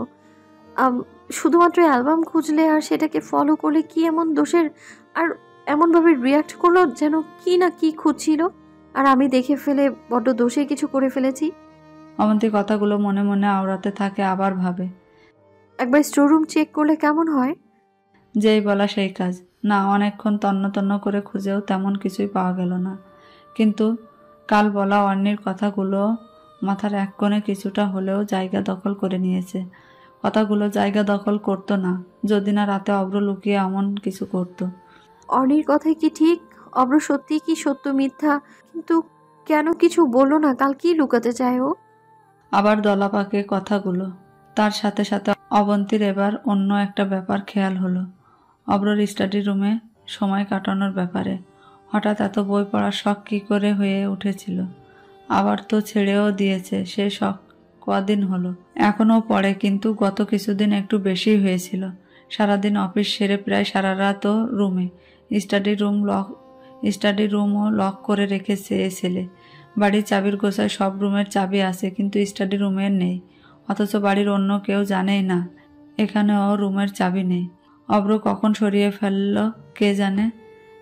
S3: শুধুমাত্র অ্যালবাম খুঁজলে আর সেটাকে ফলো করলে কি এমন দোষের, আর এমনভাবে রিয়াক্ট করলো যেন কি না কি খুঁজছিল, আর আমি দেখে ফেলে বড্ড দোষে কিছু করে ফেলেছি।
S1: অবন্তী কথাগুলো মনে মনে আওড়াতে থাকে, আবার ভাবে
S3: একবার স্টোররুম চেক করলে কেমন হয়?
S1: যেই বলা সেই কাজ। না, অনেকক্ষণ তন্ন তন্ন করে খুঁজেও তেমন কিছুই পাওয়া গেল না। কিন্তু কাল বলা অন্যের কথাগুলো মাথার এক কোণে কিছুটা হলেও জায়গা দখল করে নিয়েছে। কথাগুলো জায়গা দখল করতো না যদি না রাতে অব্র লুকিয়ে এমন কিছু করতো।
S3: অনির কথাই কি ঠিক? অব্র সত্যি কি সত্য মিথ্যা? কিন্তু কেন কিছু বললো না? কাল কি লুকাতে চায় ও?
S1: আবার দলাপাকে কথাগুলো। তার সাথে সাথে অবন্তীর এবার অন্য একটা ব্যাপার খেয়াল হলো, অব্রর স্টাডি রুমে সময় কাটানোর ব্যাপারে। হঠাৎ এত বই পড়ার শখ কী করে হয়ে উঠেছিল? আবার তো ছেড়েও দিয়েছে সে শখ। কদিন হলো এখনও পড়ে, কিন্তু গত কিছুদিন একটু বেশি হয়েছিল। সারাদিন অফিস সেরে প্রায় সারা রাতও রুমে। স্টাডি রুমও লক করে রেখেছে এ ছেলে। বাড়ির চাবির গোছায় সব রুমের চাবি আছে, কিন্তু স্টাডি রুমের নেই। অথচ বাড়ির অন্য কেউ জানেই না এখানেও রুমের চাবি নেই। অব্র কখন সরিয়ে ফেলল কে জানে।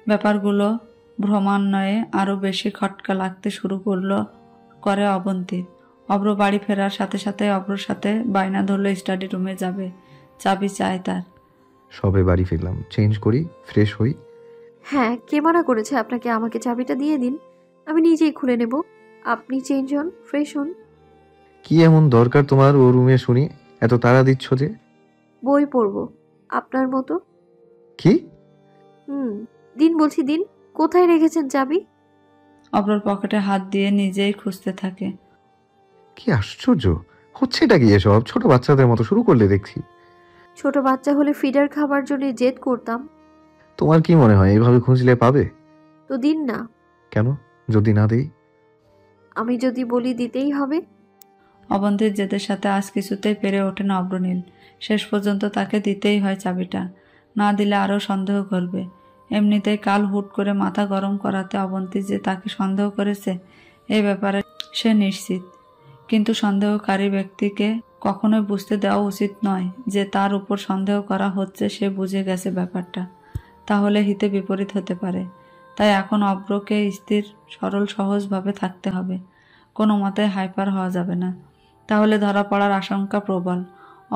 S1: ব্যাপারগুলো ভ্রমান্বয়ে আরও বেশি খটকা লাগতে শুরু করে অবন্তীর। অব্র বাড়ি ফেরার সাথে সাথে অব্রর সাথে বায়না ধরলো স্টাডি রুমে যাবে, চাবি চায় তার।
S2: সবে বাড়ি ফিরলাম, চেঞ্জ করি, ফ্রেশ হই।
S3: হ্যাঁ, কে মানা করেছে আপনাকে? আমাকে চাবিটা দিয়ে দিন, আমি নিজেই খুলে নেব। আপনি চেঞ্জ হন, ফ্রেশ হন।
S2: কি এমন দরকার তোমার ও রুমে শুনি? এত তাড়া দিচ্ছ যে?
S3: বই পড়বো আপনার মতো।
S2: কি?
S3: দিন বলছি, দিন। কোথায় রেখেছেন চাবি?
S1: অব্রর পকেটে হাত দিয়ে নিজেই খুঁজতে থাকে।
S2: কি আশ্চর্য! হচ্ছেটা কি এসব? ছোট বাচ্চাদের মতো শুরু করলে দেখছি।
S3: ছোট বাচ্চা হলে ফিডার খাবার জন্য জেদ করতাম।
S2: তোমার কি মনে হয় এভাবে খুঁজলে পাবে?
S3: তো দিন না।
S2: কেন? যদি না দেই?
S3: আমি যদি বলি দিতেই হবে।
S1: অবন্তীর জেদের সাথে আজ কিছুতেই পেরে ওঠে না অব্রনীল। শেষ পর্যন্ত তাকে দিতেই হয় চাবিটা, না দিলে আরও সন্দেহ করবে। এমনিতেই কাল হুট করে মাথা গরম করাতে অবন্তী যে তাকে সন্দেহ করেছে এই ব্যাপারে সে নিশ্চিত। কিন্তু সন্দেহকারী ব্যক্তিকে কখনোই বুঝতে দেওয়া উচিত নয় যে তার উপর সন্দেহ করা হচ্ছে। সে বুঝে গেছে ব্যাপারটা, তাহলে হিতে বিপরীত হতে পারে। তাই এখন অব্রকে স্থির সরল সহজভাবে থাকতে হবে, কোনো মতে হাইপার হওয়া যাবে না, তাহলে ধরা পড়ার আশঙ্কা প্রবল।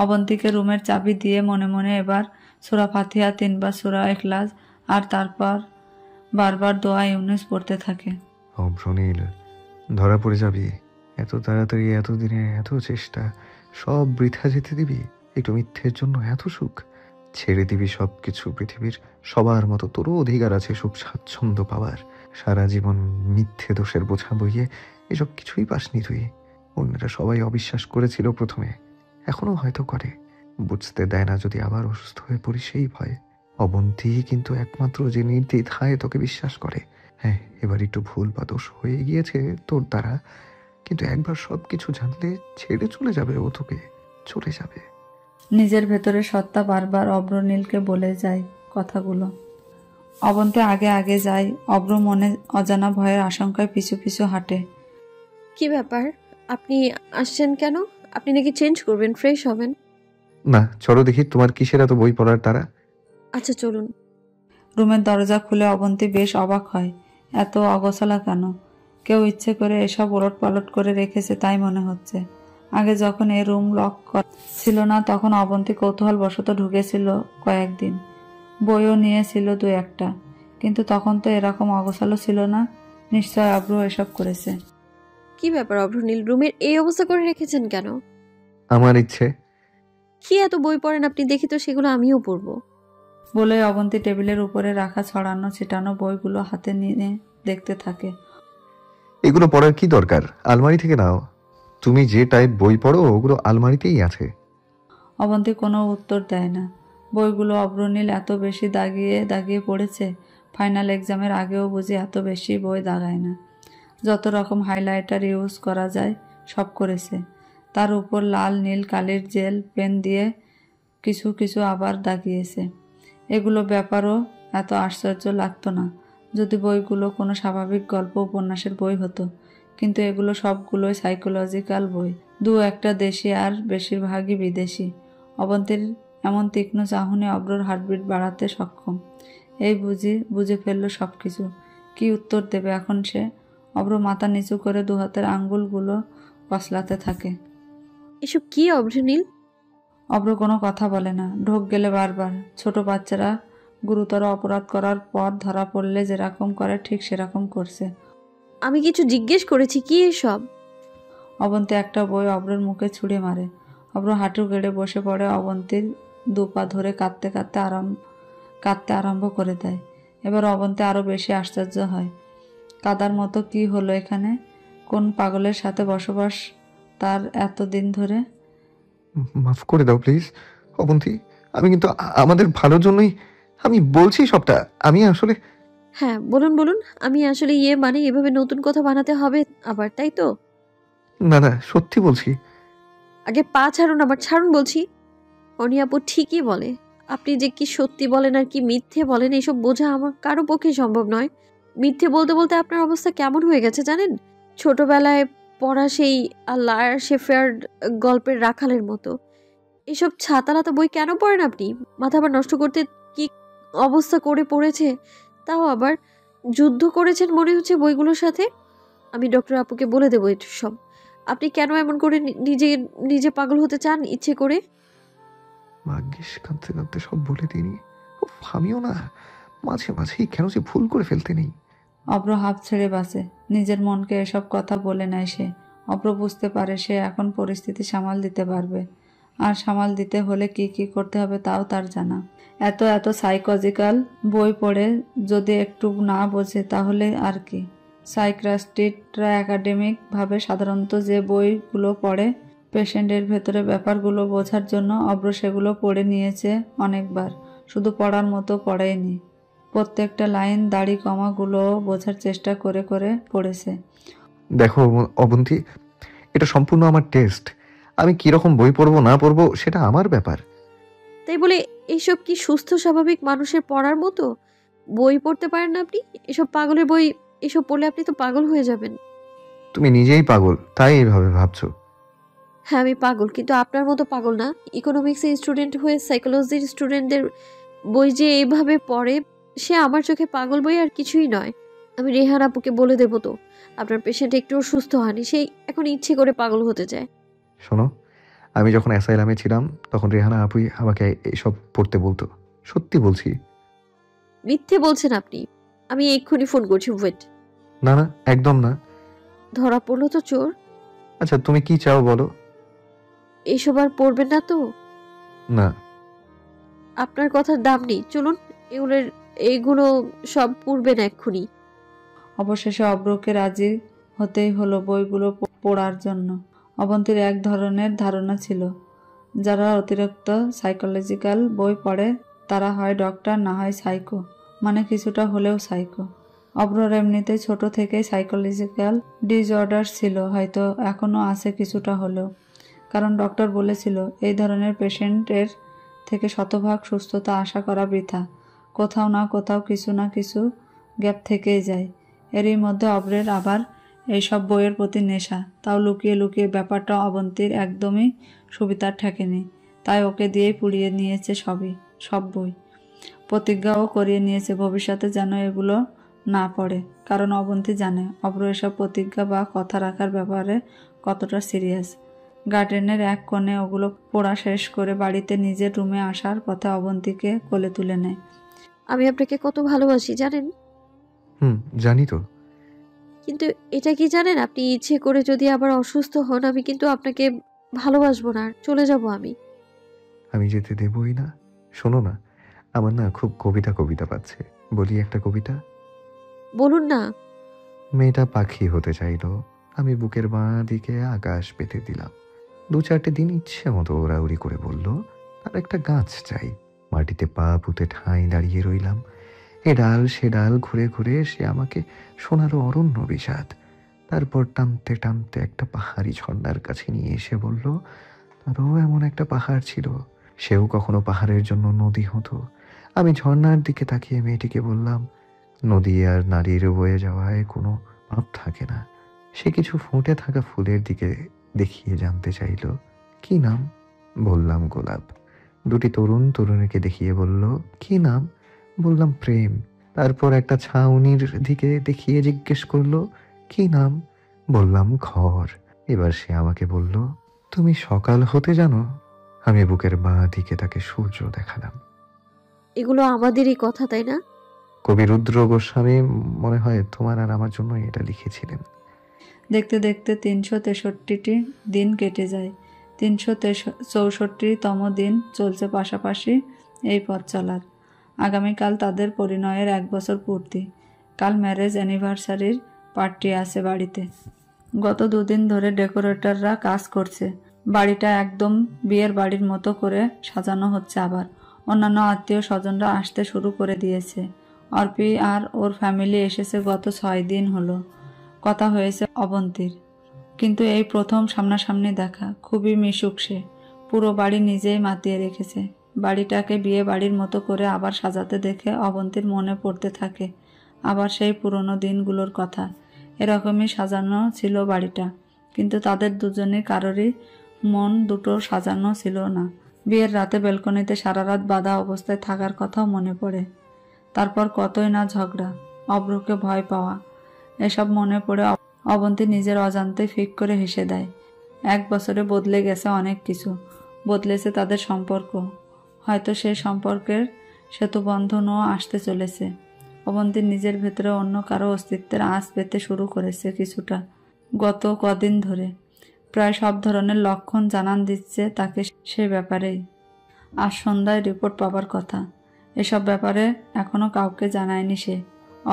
S1: অবন্তীকে রুমের চাবি দিয়ে মনে মনে এবার সূরা ফাতিহা 3 বার, সূরা ইখলাস আর তারপর বারবার দোয়া ইউনুস পড়তে থাকে।
S2: অভ্রনীল, ধরা পড়ে যাবি। এত তাড়াতাড়ি, এতদিনে এত চেষ্টা সব বৃথা যেতে দিবি? একটু মিথ্যের জন্য এত সুখ? ছেড়ে দিবি সব কিছু। পৃথিবীর সবার মতো তোরও অধিকার আছে সুখ স্বাচ্ছন্দ্য পাওয়ার। সারা জীবন মিথ্যে দোষের বোঝা বইয়ে এসব কিছুই পাসনি তুই। অন্যরা সবাই অবিশ্বাস করেছিল প্রথমে, এখনো হয়তো করে। বুঝতে দেয় না যদি আবার অসুস্থ হয়ে পড়ি সেই ভয়। অবন্তী কিন্তু একমাত্র যে নির্দ্বিধায় তোকে বিশ্বাস করে। হ্যাঁ, এবার একটু ভুল বা দোষ হয়ে গিয়েছে তোর দ্বারা, কিন্তু একবার সবকিছু জানলে ছেড়ে চলে যাবে ও তোকে, চলে যাবে।
S1: নিজের ভেতরে সত্তা বারবার অব্রনীলকে বলে যায় কথাগুলো। অবন্তী আগে আগে যায়, অব্র মনে অজানা ভয়ের আশঙ্কায় পিছু পিছু হাঁটে।
S3: কি ব্যাপার, আপনি আসছেন কেন? আপনি নাকি চেঞ্জ করবেন, ফ্রেশ হবেন?
S2: না, চলো দেখি তোমার কিসের এত বই পড়ার তারা।
S3: আচ্ছা চলুন।
S1: রুমের দরজা খুলে অবন্তী বেশ অবাক হয়। এত অগোছালা কেন? কেউ ইচ্ছে করে এসব ওলট পালট করে রেখেছে তাই মনে হচ্ছে। আগে যখন এই রুম লক ছিল না তখন অবন্তী কৌতূহল বশত ঢুকেছিল কয়েকদিন, বইও নিয়েছিল 2-1টা, কিন্তু তখন তো এরকম অগোছালো ছিল না। নিশ্চয় অব্র এসব করেছে।
S3: কি ব্যাপার অভ্রনীল, রুমের এই অবস্থা করে রেখেছেন কেন?
S2: আমার ইচ্ছে।
S3: কি এত বই পড়েন আপনি? দেখি তো সেগুলো আমিও পড়বো।
S1: বলে অবন্তী টেবিলের উপরে রাখা ছড়ানো ছিটানো বইগুলো হাতে নিয়ে দেখতে থাকে।
S2: এগুলো পড়ার কি দরকার? আলমারি থেকে নাও। তুমি যে টাইপ বই পড়ো ওগুলো আলমারিতেই আছে।
S1: অবন্তী কোনো উত্তর দেয় না। বইগুলো অব্রনীল এত বেশি দাগিয়ে দাগিয়ে পড়েছে, ফাইনাল এক্সামের আগেও বুঝি এত বেশি বই দাগায় না। যত রকম হাইলাইটার ইউজ করা যায় সব করেছে, তার উপর লাল নীল কালির জেল পেন দিয়ে কিছু কিছু আবার দাগিয়েছে। এগুলো ব্যাপারও এত আশ্চর্য লাগতো না যদি বইগুলো কোনো স্বাভাবিক গল্প উপন্যাসের বই হতো, কিন্তু এগুলো সবগুলোই সাইকোলজিক্যাল বই, 2-1টা দেশি আর বেশিরভাগই বিদেশি। অবন্তীর এমন তীক্ষ্ণ চাহনি অব্রর হার্টবিট বাড়াতে সক্ষম। এই বুঝে ফেলল সব কিছু। কী উত্তর দেবে এখন সে? অব্র মাথা নিচু করে 2 হাতের আঙ্গুলগুলো কসলাতে থাকে।
S3: এসব কি অভ্রনীল?
S1: অব্র কোনো কথা বলে না, ঢোক গেলে বারবার। ছোট বাচ্চারা গুরুতর অপরাধ করার পর ধরা পড়লে যেরকম করে ঠিক সেরকম করছে।
S3: আমি কিছু জিজ্ঞেস করেছি, কি এসব?
S1: অবন্তী একটা বই অব্রের মুখে ছুঁড়ে মারে। অব্র হাঁটু গেড়ে বসে পড়ে, অবন্তীর 2 পা ধরে কাঁদতে আরম্ভ করে দেয়। এবার অবন্তী আরও বেশি আশ্চর্য হয়। কাদার মতো কি হলো এখানে? কোন পাগলের সাথে বসবাস তার এতদিন ধরে?
S2: মাফ করে দাও প্লিজ অবন্তী, আমি কিন্তু আমাদের ভালোর জন্যই আমি বলছি সবটা। আমি আসলে...
S3: হ্যাঁ বলুন বলুন। আমি আসলে মানে এভাবে নতুন কথা বানাতে হবে আবার, তাই তো?
S2: না না, সত্যি বলছি।
S3: আগে পা ছাড়ুন, আবার ছাড়ুন বলছি। অনি আপু ঠিকই বলে, আপনি যে কি সত্যি বলেন আর কি মিথ্যে বলেন এসব বোঝা আমার কারো পক্ষে সম্ভব নয়। মিথ্যে বলতে বলতে আপনার অবস্থা কেমন হয়ে গেছে জানেন? ছোটবেলায় পড়া সেই লায়ার শেফার্ড গল্পের রাখালের মতো। এসব ছাতালাতা বই কেন পড়েন আপনি? মাথা আবার নষ্ট করতে কি অবস্থা করে পড়েছে, তাও আবার যুদ্ধ করেছেন মনে হচ্ছে বইগুলোর সাথে। আমি ডক্টর আপুকে বলে দেবো এটা সব। আপনি কেন এমন করে নিজে পাগল হতে চান ইচ্ছে করে?
S2: ভাগ্যিস কাঁদতে কাঁদতে সব বলে দিইনি। উফ, আমিও না মাঝে মাঝেই কেন যে ভুল করে ফেলতে নেই।
S1: অব্র হাঁপ ছেড়ে বাঁচে। নিজের মনকে এসব কথা বলে নেয় সে। অব্র বুঝতে পারে সে এখন পরিস্থিতি সামাল দিতে পারবে, আর সামাল দিতে হলে কি কি করতে হবে তাও তার জানা। এত এত সাইকোলজিক্যাল বই পড়ে যদি একটু না বোঝে তাহলে আর কি। সাইকিয়াট্রিস্টরা একাডেমিক ভাবে সাধারণত যে বইগুলো পড়ে পেশেন্টের ভেতরে ব্যাপারগুলো বোঝার জন্য, অব্র সেগুলো পড়ে নিয়েছে অনেকবার। শুধু পড়ার মতো পড়েনি, প্রত্যেকটা লাইন দাড়ি কমাগুলো বোঝার চেষ্টা করে করে পড়েছে।
S2: দেখো অবন্তী, এটা সম্পূর্ণ আমার টেস্ট। আমি কিরকম বই পড়বো না পড়বো সেটা আমার ব্যাপার।
S3: তাই বলে এইসব কি সুস্থ স্বাভাবিক মানুষের পড়ার মতো? বই পড়তে পারেন না আপনি? এসব পাগলের বই, এসব পড়লে আপনি তো পাগল হয়ে যাবেন।
S2: তুমি নিজেই পাগল, তাই এইভাবে ভাবছো।
S3: হ্যাঁ আমি পাগল, কিন্তু আপনার মতো পাগল না। ইকোনমিক্সের স্টুডেন্ট হয়ে সাইকোলজির স্টুডেন্টদের বই যে এইভাবে পড়ে, সে আমার চোখে পাগল বই আর কিছুই নয়। আমি রেহান আপুকে বলে দেবো তো, আপনার পেশেন্ট একটুও সুস্থ হয়নি, সেই এখন ইচ্ছে করে পাগল হতে চায়।
S2: শোনো, আমি যখন অ্যাসাইলামে ছিলাম তখন রেহানা আপুই আমাকে এসব পড়তে বলতো। সত্যি বলছি।
S3: মিথ্যে বলছেন আপনি। আমি এক্ষুনি ফোন করছি, ওয়েট।
S2: না না, একদম না।
S3: ধরা পড়লো তো চোর।
S2: আচ্ছা তুমি কি চাও বলো?
S3: এইসব আর পড়বেন না তো?
S2: না।
S3: আপনার কথার দাম নেই, চলুন। এইগুলো সব পড়বেন এক্ষুনি।
S1: অবশেষে অব্রকে রাজি হতেই হলো বইগুলো পড়ার জন্য। অবন্তীর এক ধরনের ধারণা ছিল, যারা অতিরিক্ত সাইকোলজিক্যাল বই পড়ে তারা হয় ডক্টর, না হয় সাইকো, মানে কিছুটা হলেও সাইকো। অব্রর এমনিতেই ছোট থেকেই সাইকোলজিক্যাল ডিসঅর্ডার ছিল, হয়তো এখনও আছে কিছুটা হলেও। কারণ ডক্টর বলেছিল এই ধরনের পেশেন্টের থেকে শতভাগ সুস্থতা আশা করা বৃথা। কোথাও না কোথাও কিছু না কিছু গ্যাপ থেকেই যায়। এরই মধ্যে অব্রের আবার এইসব বইয়ের প্রতি নেশা, তাও লুকিয়ে লুকিয়ে। ব্যাপারটা অবন্তীর একদমই সুবিধার ঠেকেনি, তাই ওকে দিয়েই পুড়িয়ে নিয়েছে সব বই। প্রতিজ্ঞাও করিয়ে নিয়েছে ভবিষ্যতে যেন এগুলো না পড়ে, কারণ অবন্তী জানে অব্র এসব প্রতিজ্ঞা বা কথা রাখার ব্যাপারে কতটা সিরিয়াস। গার্ডেনের এক কোণে ওগুলো পড়া শেষ করে বাড়িতে নিজের রুমে আসার পথে অবন্তীকে কোলে তুলে নেয়।
S3: আমি আপনাকে কত ভালোবাসি জানেন?
S2: জানি তো।
S3: কিন্তু এটা কি জানেন, আপনি ইচ্ছে করে যদি আবার অসুস্থ হন, আমি কিন্তু আপনাকে ভালোবাসবো না, আর চলে যাব আমি।
S2: আমি যেতে দেবই না। শোনো না, আমার না খুব কবিতা পাচ্ছে। বলি একটা কবিতা।
S3: বলুন না।
S2: মেয়েটা পাখি হতে চাইলো, আমি বুকের বাঁ দিকে আকাশ পেতে দিলাম। 2-4 দিন ইচ্ছে মতো ওড়াউড়ি করে বলল তার একটা গাছ চাই। মাটিতে পা পুঁতে ঠাঁই দাঁড়িয়ে রইলাম। এ ডাল সে ডাল ঘুরে ঘুরে সে আমাকে শোনালো অরণ্য বিষাদ। তারপর টানতে টানতে একটা পাহাড়ি ঝর্ণার কাছে নিয়ে এসে বলল তারও এমন একটা পাহাড় ছিল, সেও কখনো পাহাড়ের জন্য নদী হতো। আমি ঝর্ণার দিকে তাকিয়ে মেয়েটিকে বললাম, নদী আর নারীর বয়ে যাওয়ায় কোনো পাপ থাকে না। সে কিছু ফুটে থাকা ফুলের দিকে দেখিয়ে জানতে চাইল কি নাম। বললাম গোলাপ। 2টি তরুণ তরুণীকে দেখিয়ে বলল কি নাম। বললাম প্রেম। তারপর একটা ছাউনির দিকে দেখিয়ে জিজ্ঞেস করলো কি নাম। বললাম ঘর। এবার সে আমাকে বলল তুমি সকাল হতে জানো। আমি বুকের বাঁ দিকে তাকে সূর্য দেখালাম।
S3: এগুলো আমাদেরই কথা, তাই না?
S2: কবি রুদ্র গোস্বামী মনে হয় তোমার আর আমার জন্য এটা লিখেছিলেন।
S1: দেখতে দেখতে 363টি দিন কেটে যায়। 364তম দিন চলছে পাশাপাশি এই পথ চলার। আগামীকাল তাদের পরিণয়ের 1 বছর পূর্তি। কাল ম্যারেজ অ্যানিভার্সারির পার্টি আছে বাড়িতে। গত 2 দিন ধরে ডেকোরেটররা কাজ করছে। বাড়িটা একদম বিয়ের বাড়ির মতো করে সাজানো হচ্ছে আবার। অন্যান্য আত্মীয় স্বজনরা আসতে শুরু করে দিয়েছে। অর্পি আর ওর ফ্যামিলি এসেছে গত 6 দিন হলো। কথা হয়েছে অবন্তীর, কিন্তু এই প্রথম সামনাসামনি দেখা। খুবই মিশুক সে। পুরো বাড়ি নিজেই মাতিয়ে রেখেছে। বাড়িটাকে বিয়ে বাড়ির মতো করে আবার সাজাতে দেখে অবন্তীর মনে পড়তে থাকে আবার সেই পুরনো দিনগুলোর কথা। এরকমই সাজানো ছিল বাড়িটা, কিন্তু তাদের দুজনে কারোরই মন দুটো সাজানো ছিল না। বিয়ের রাতে ব্যালকনিতে সারা রাত বাঁধা অবস্থায় থাকার কথাও মনে পড়ে। তারপর কতই না ঝগড়া, অব্রকে ভয় পাওয়া, এসব মনে পড়ে অবন্তী নিজের অজান্তে ফিক করে হেসে দেয়। 1 বছরে বদলে গেছে অনেক কিছু। বদলেছে তাদের সম্পর্ক। হয়তো সেই সম্পর্কের সেতুবন্ধনও আসতে চলেছে। অবন্তীর নিজের ভেতরে অন্য কারো অস্তিত্বের আঁচ পেতে শুরু করেছে কিছুটা, গত কদিন ধরে। প্রায় সব ধরনের লক্ষণ জানান দিচ্ছে তাকে সে ব্যাপারেই। আজ সন্ধ্যায় রিপোর্ট পাবার কথা। এসব ব্যাপারে এখনো কাউকে জানায়নি সে,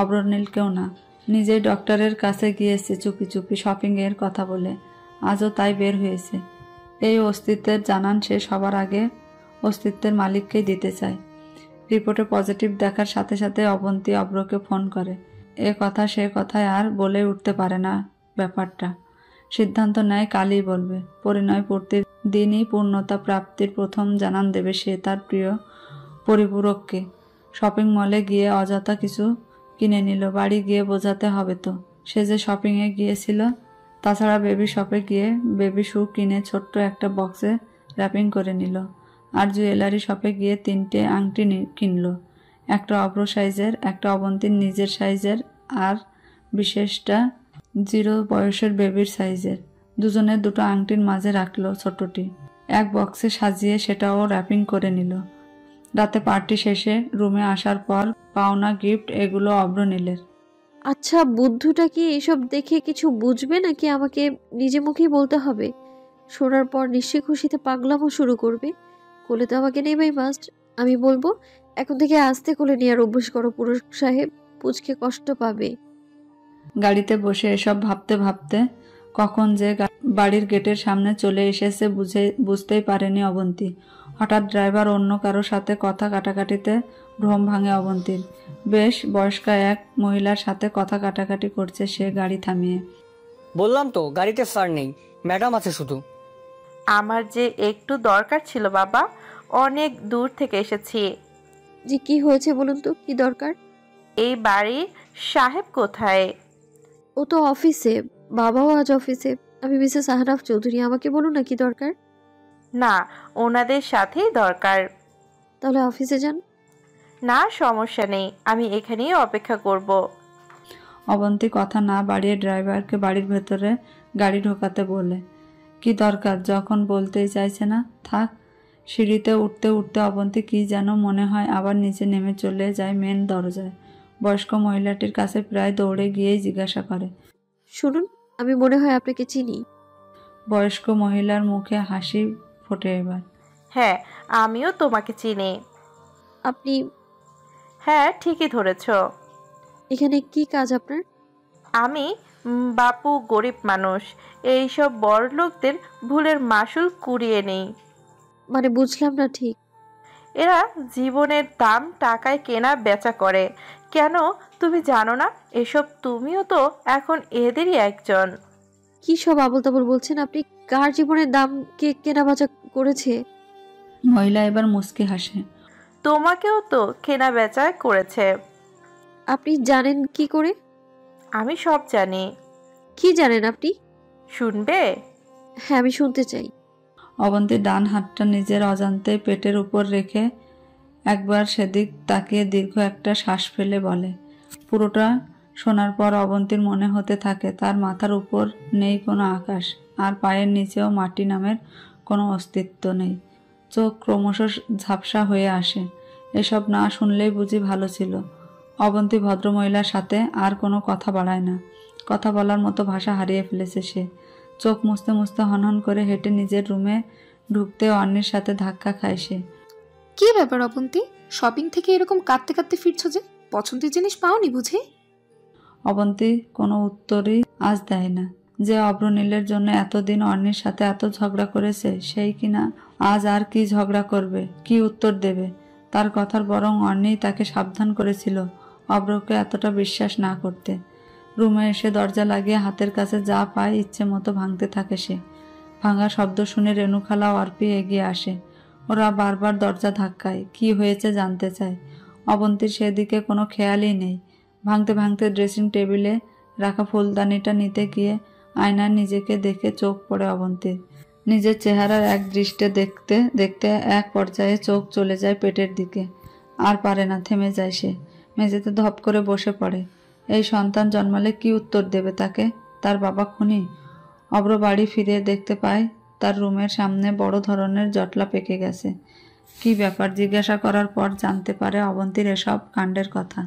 S1: অব্রনীলকেও না। নিজেই ডক্টরের কাছে গিয়েছে চুপি চুপি শপিংয়ের কথা বলে। আজও তাই বের হয়েছে। এই অস্তিত্বের জানান সে সবার আগে অস্তিত্বের মালিককেই দিতে চায়। রিপোর্টে পজিটিভ দেখার সাথে সাথে অবন্তী অব্রকে ফোন করে। এ কথা সে কথায় আর বলে উঠতে পারে না ব্যাপারটা। সিদ্ধান্ত নেয় কালই বলবে। পরিণয় পূর্তির দিনই পূর্ণতা প্রাপ্তির প্রথম জানান দেবে সে তার প্রিয় পরিপূরককে। শপিং মলে গিয়ে অযথা কিছু কিনে নিল। বাড়ি গিয়ে বোঝাতে হবে তো সে যে শপিংয়ে গিয়েছিল। তাছাড়া বেবি শপে গিয়ে বেবি শু কিনে ছোট্ট একটা বক্সে র্যাপিং করে নিল। আর জুয়েলারি শপে গিয়ে 3টে আংটি কিনল, একটা অব্র সাইজের, একটা অবন্তীর নিজের সাইজের, আর বিশেষটা 0 বয়সের বেবির সাইজের। দুজনের দুটো আংটির মাঝে রাখলো ছোটটি। এক বক্সে সাজিয়ে সেটাও র্যাপিং করে নিল। রাতে পার্টি শেষে রুমে আসার পর পাওনা গিফট এগুলো অব্রনীলের।
S3: আচ্ছা, বুদ্ধুটা কি এসব দেখে কিছু বুঝবে নাকি আমাকে নিজে মুখেই বলতে হবে? শোনার পর নিশ্চয়ই খুশিতে পাগলামো শুরু করবে। কোলে তো আমাকে নেবেই মাস্ট। আমি বলবো, এখন থেকে আস্তে কোলে নেওয়ার অভ্যাস করো পুরুষ সাহেব, পুচকে কষ্ট পাবে।
S1: গাড়িতে বসে এসব ভাবতে ভাবতে কখন যে বাড়ির গেটের সামনে চলে এসেছে বুঝতেই পারেনি অবন্তী। হঠাৎ ড্রাইভার অন্য কারো সাথে কথা কাটাকাটিতে ভ্রম ভাঙে অবন্তীর। বেশ বয়স্কা এক মহিলার সাথে কথা কাটাকাটি করছে সে গাড়ি থামিয়ে।
S6: বললাম তো গাড়িতে স্যার নেই, ম্যাডাম আছে শুধু।
S7: আমার যে একটু দরকার ছিল বাবা, অনেক দূর থেকে এসেছি।
S3: যে কি হয়েছে বলুন তো, কি দরকার?
S7: এই বাড়ির সাহেব কোথায়?
S3: ও তো অফিসে, বাবাও আজ অফিসে। আমি মিসেস আহনাফ চৌধুরী, আমাকে বলুন না কি দরকার।
S7: না, ওনাদের সাথেই দরকার।
S3: তাহলে অফিসে যান।
S7: না, সমস্যা নেই, আমি এখানেই অপেক্ষা করব।
S1: অবন্তী কথা না বাড়িয়ে ড্রাইভারকে বাড়ির ভেতরে গাড়ি ঢোকাতে বলে। কি দরকার যখন বলতেই চাইছে না, থাক। সিঁড়িতে উঠতে উঠতে অবন্তী কি যেন মনে হয় আবার নিচে নেমে চলে যায় মেন দরজায়। বয়স্ক মহিলাটির কাছে প্রায় দৌড়ে গিয়েই জিজ্ঞাসা করে,
S3: শুনুন, আমি মনে হয় আপনাকে চিনি।
S1: বয়স্ক মহিলার মুখে হাসি ফোটে এবার।
S7: হ্যাঁ, আমিও তোমাকে চিনি।
S3: আপনি?
S7: হ্যাঁ, ঠিকই ধরেছ।
S3: এখানে কি কাজ আপনার?
S7: আমি বাপু গরিব মানুষ, এইসব বড় লোকদের ভুলের মাসুল কুড়িয়ে নেই।
S3: মানে বুঝলাম না ঠিক।
S7: এরা জীবনের দাম টাকায় কেনা বেচা করে। কেন তুমি জানো না এসব? তুমিও তো এখন এদেরই একজন।
S3: কি সব আবল তাবল বলছেন আপনি? কার জীবনের দাম কে কেনা বেচা করেছে?
S1: মহিলা এবার মুচকি হাসে।
S7: তোমাকেও তো কেনা বেচা করেছে।
S3: আপনি জানেন কি করে?
S7: আমি সব জানি।
S3: কি জানেন আপনি?
S7: শুনবে?
S3: হ্যাঁ, আমি শুনতে চাই।
S1: অবন্তী ডান হাতটা নিজের অজান্তে পেটের উপর রেখে একবার সেদিক তাকিয়ে দীর্ঘ একটা শ্বাস ফেলে বলে। পুরোটা শোনার পর অবন্তীর মনে হতে থাকে তার মাথার উপর নেই কোনো আকাশ, আর পায়ের নিচেও মাটি নামের কোনো অস্তিত্ব নেই। চোখ ক্রমশ ঝাপসা হয়ে আসে। এসব না শুনলেই বুঝি ভালো ছিল। অবন্তী ভদ্রমহিলার সাথে আর কোনো কথা বাড়ায় না। কথা বলার মতো ভাষা হারিয়ে ফেলেছে সে। চোখ মুছতে মুছতে হনহন করে হেঁটে নিজের রুমে ঢুকতে অন্যের সাথে ধাক্কা খায় সে।
S5: কি ব্যাপার অবন্তী, শপিং থেকে এরকম কাঁদতে কাঁদতে ফিরছো যে? পছন্দের জিনিস পাওনি বুঝি?
S1: অবন্তী কোনো উত্তরই আজ দেয় না। যে অব্রনীলের জন্য এতদিন অন্যের সাথে এত ঝগড়া করেছে, সেই কিনা আজ আর কি ঝগড়া করবে, কি উত্তর দেবে? তার কথার বরং অন্যই তাকে সাবধান করেছিল অব্রকে এতটা বিশ্বাস না করতে। রুমে এসে দরজা লাগিয়ে হাতের কাছে যা পায় ইচ্ছে মতো ভাঙতে থাকে সে। ভাঙা শব্দ শুনে রেণুখালা অর্পি এগিয়ে আসে। ওরা বারবার দরজা ধাক্কায়, কি হয়েছে জানতে চায়। অবন্তীর সেদিকে কোনো খেয়ালই নেই। ভাঙতে ভাঙতে ড্রেসিং টেবিলে রাখা ফুলদানিটা নিতে গিয়ে আয়নায় নিজেকে দেখে চোখ পড়ে অবন্তীর। নিজের চেহারার এক দৃষ্টে দেখতে দেখতে এক পর্যায়ে চোখ চলে যায় পেটের দিকে। আর পারে না, থেমে যায় সে। মেঝেতে ধপ করে বসে পড়ে। এই সন্তান জন্মালে কি উত্তর দেবে তাকে? তার বাবা খুনি? অব্র বাড়ি ফিরে দেখতে পায় তার রুমের সামনে বড় ধরনের জটলা পেকে গেছে। কি ব্যাপার জিজ্ঞাসা করার পর জানতে পারে অবন্তীর এসব কাণ্ডের কথা।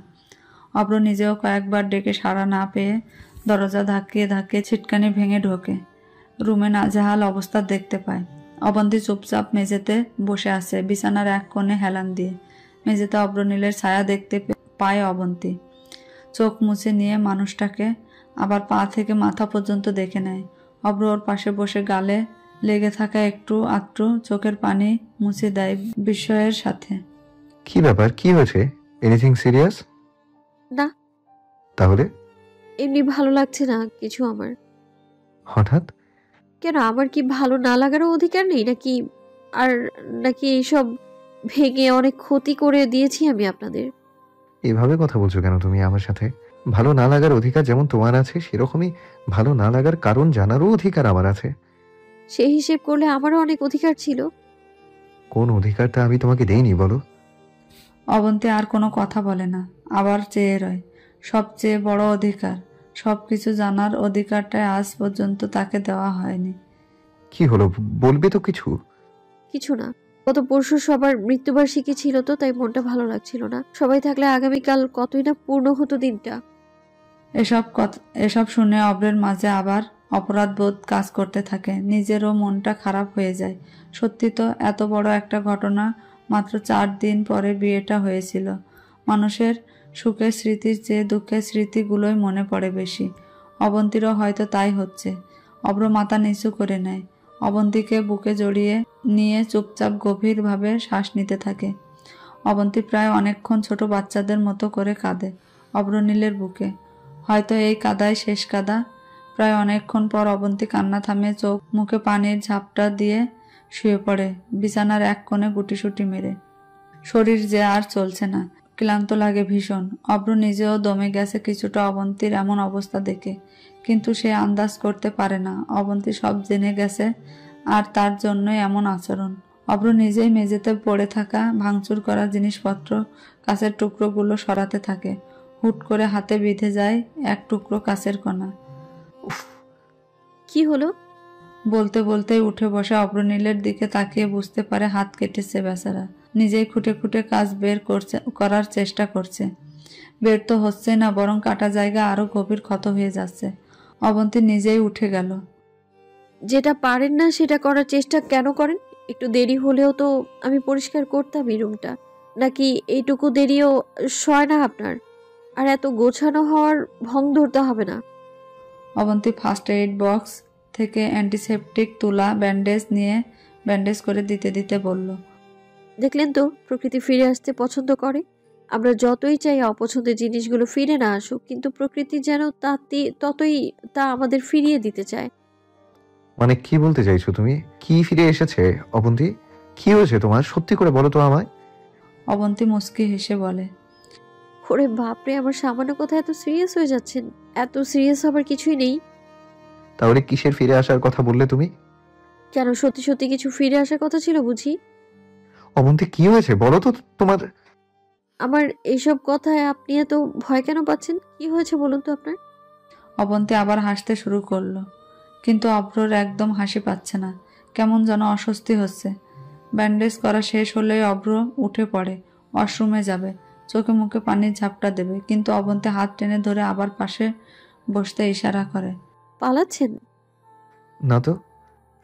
S1: অব্র নিজেও কয়েকবার ডেকে সাড়া না পেয়ে দরজা ধাক্কিয়ে ধাক্কিয়ে ছিটকানি ভেঙে ঢোকে। রুমে নাজেহাল অবস্থা দেখতে পায়। অবন্তী চুপচাপ মেঝেতে বসে আছে বিছানার এক কোণে হেলান দিয়ে। মেঝেতে অব্রনীলের ছায়া দেখতে পায় অবন্তী। চোখ মুছে নিয়ে মানুষটাকে আবার পা থেকে মাথা পর্যন্ত দেখে নেয়। অব্র ওর পাশে বসে গালে লেগে থাকা একটু আধটু চোখের পানি মুছে দেয় বিস্ময়ের সাথে।
S2: কি ব্যাপার, কি হয়েছে? Anything serious?
S3: না।
S2: তাহলে?
S3: এমনি ভালো লাগছে না কিছু আমার।
S2: হঠাৎ?
S3: কেন, আমার কি ভালো না লাগারও অধিকার নেই নাকি? আর নাকি এইসব ভেঙে অনেক ক্ষতি করে দিয়েছি আমি আপনাদের?
S2: এভাবে কথা বলছো কেন তুমি আমার সাথে? ভালো না লাগার অধিকার যেমন তোমার আছে, সেরকমই ভালো না লাগার কারণ জানারও অধিকার আমার আছে।
S3: সেই হিসেব করলে আমারও অনেক অধিকার ছিল।
S2: কোন অধিকারটা আমি তোমাকে দেইনি বলো?
S1: অবন্তী আর কোনো কথা বলে না, আবার চেয়ে রয়। সবচেয়ে বড় অধিকার, সবকিছু জানার অধিকারটাই আজ পর্যন্ত তাকে দেওয়া হয়নি।
S2: কি হলো, বলবে তো কিছু?
S3: কিছু না, গত পরশু সবার মৃত্যুবার্ষিকী ছিল তো, তাই মনটা ভালো লাগছিল না। সবাই থাকলে আগামীকাল কতই না পূর্ণ হতো দিনটা।
S1: এসব শুনে অব্রের মাঝে আবার অপরাধ বোধ কাজ করতে থাকে। নিজেরও মনটা খারাপ হয়ে যায়। সত্যি তো এত বড় একটা ঘটনা, মাত্র 4 দিন পরে বিয়েটা হয়েছিল। মানুষের সুখের স্মৃতির চেয়ে দুঃখের স্মৃতিগুলোই মনে পড়ে বেশি। অবন্তীরও হয়তো তাই হচ্ছে। অব্র মাথা নিচু করে নেয়, অবন্তীকে বুকে জড়িয়ে নিয়ে চুপচাপ গভীরভাবে শ্বাস নিতে থাকে। অবন্তী প্রায় অনেকক্ষণ ছোট বাচ্চাদের মতো করে কাঁদে অব্রনীলের বুকে। হয়তো এই কাদায় শেষ কাদা। প্রায় অনেকক্ষণ পর অবন্তী কান্না থামিয়ে চোখ মুখে পানির ঝাপটা দিয়ে শুয়ে পড়ে বিছানার এক কোণে গুটিসুটি মেরে। শরীর যে আর চলছে না, ক্লান্ত লাগে ভীষণ। অব্র নিজেও দমে গেছে কিছুটা অবন্তীর এমন অবস্থা দেখে, কিন্তু সে আন্দাজ করতে পারে না অবন্তী সব জেনে গেছে আর তার জন্যই এমন আচরণ। অব্র নিজেই মেঝেতে পড়ে থাকা ভাঙচুর করা জিনিসপত্র, কাঁচের টুকরোগুলো সরাতে থাকে। হুট করে হাতে বিঁধে যায় এক টুকরো কাঁচের কণা।
S3: কি হলো?
S1: বলতে বলতেই উঠে বসে অব্রনীলের দিকে তাকিয়ে বুঝতে পারে হাত কেটেছে বেচারা। নিজেই খুঁটে খুঁটে কাজ বের করার চেষ্টা করছে। বের তো হচ্ছে না, বরং কাটা জায়গা আরো গভীর ক্ষত হয়ে যাচ্ছে। অবন্তী নিজেই উঠে গেল।
S3: যেটা পারেন না সেটা করার চেষ্টা কেন করেন? একটু দেরি হলেও তো আমি পরিষ্কার করতাম এই রুমটা। নাকি এইটুকু দেরিও সয় না আপনার? আর এত গোছানো হওয়ার ভং ধরতে হবে না।
S1: অবন্তী ফার্স্ট এইড বক্স থেকে অ্যান্টিসেপটিক তুলা ব্যান্ডেজ নিয়ে ব্যান্ডেজ করে দিতে দিতে বলল,
S3: দেখলেন তো, প্রকৃতি ফিরে আসতে পছন্দ করে। আমরা যতই চাই অপছন্দের জিনিসগুলো ফিরে না আসুক, কিন্তু প্রকৃতি যেন ততই তা আমাদের ফিরিয়ে দিতে চায়।
S2: মানে কি বলতে চাইছো তুমি? কি ফিরে এসেছে অবন্তী? কি হয়েছে তোমার, সত্যি করে বলো তো আমায়।
S1: অবন্তী মুচকি হেসে বলে,
S3: ওরে বাপরে, আমার সামান্য কথা এত সিরিয়াস হয়ে যাচ্ছেন? এত সিরিয়াস হবার কিছুই নেই।
S2: তাহলে কিসের ফিরে আসার কথা বললে তুমি?
S3: কেন, সত্যি সত্যি কিছু ফিরে আসার কথা ছিল বুঝি?
S2: অবন্তী কি হয়েছে বলো তো তোমার?
S3: আমার এইসব কথায় আপনি এত ভয় কেন পাচ্ছেন? কি হয়েছে বলুন তো আপনার?
S1: অবন্তী আবার হাসতে শুরু করলো, কিন্তু অব্রর একদম হাসি পাচ্ছে না। কেমন যেন অস্বস্তি হচ্ছে। ব্যান্ডেজ করা শেষ হলেই অব্র উঠে পড়ে, ওয়াশরুমে যাবে, চোখে মুখে পানির ঝাপটা দেবে, কিন্তু অবন্তী হাত টেনে ধরে আবার পাশে বসতে ইশারা করে।
S3: পালাচ্ছেন?
S2: না তো।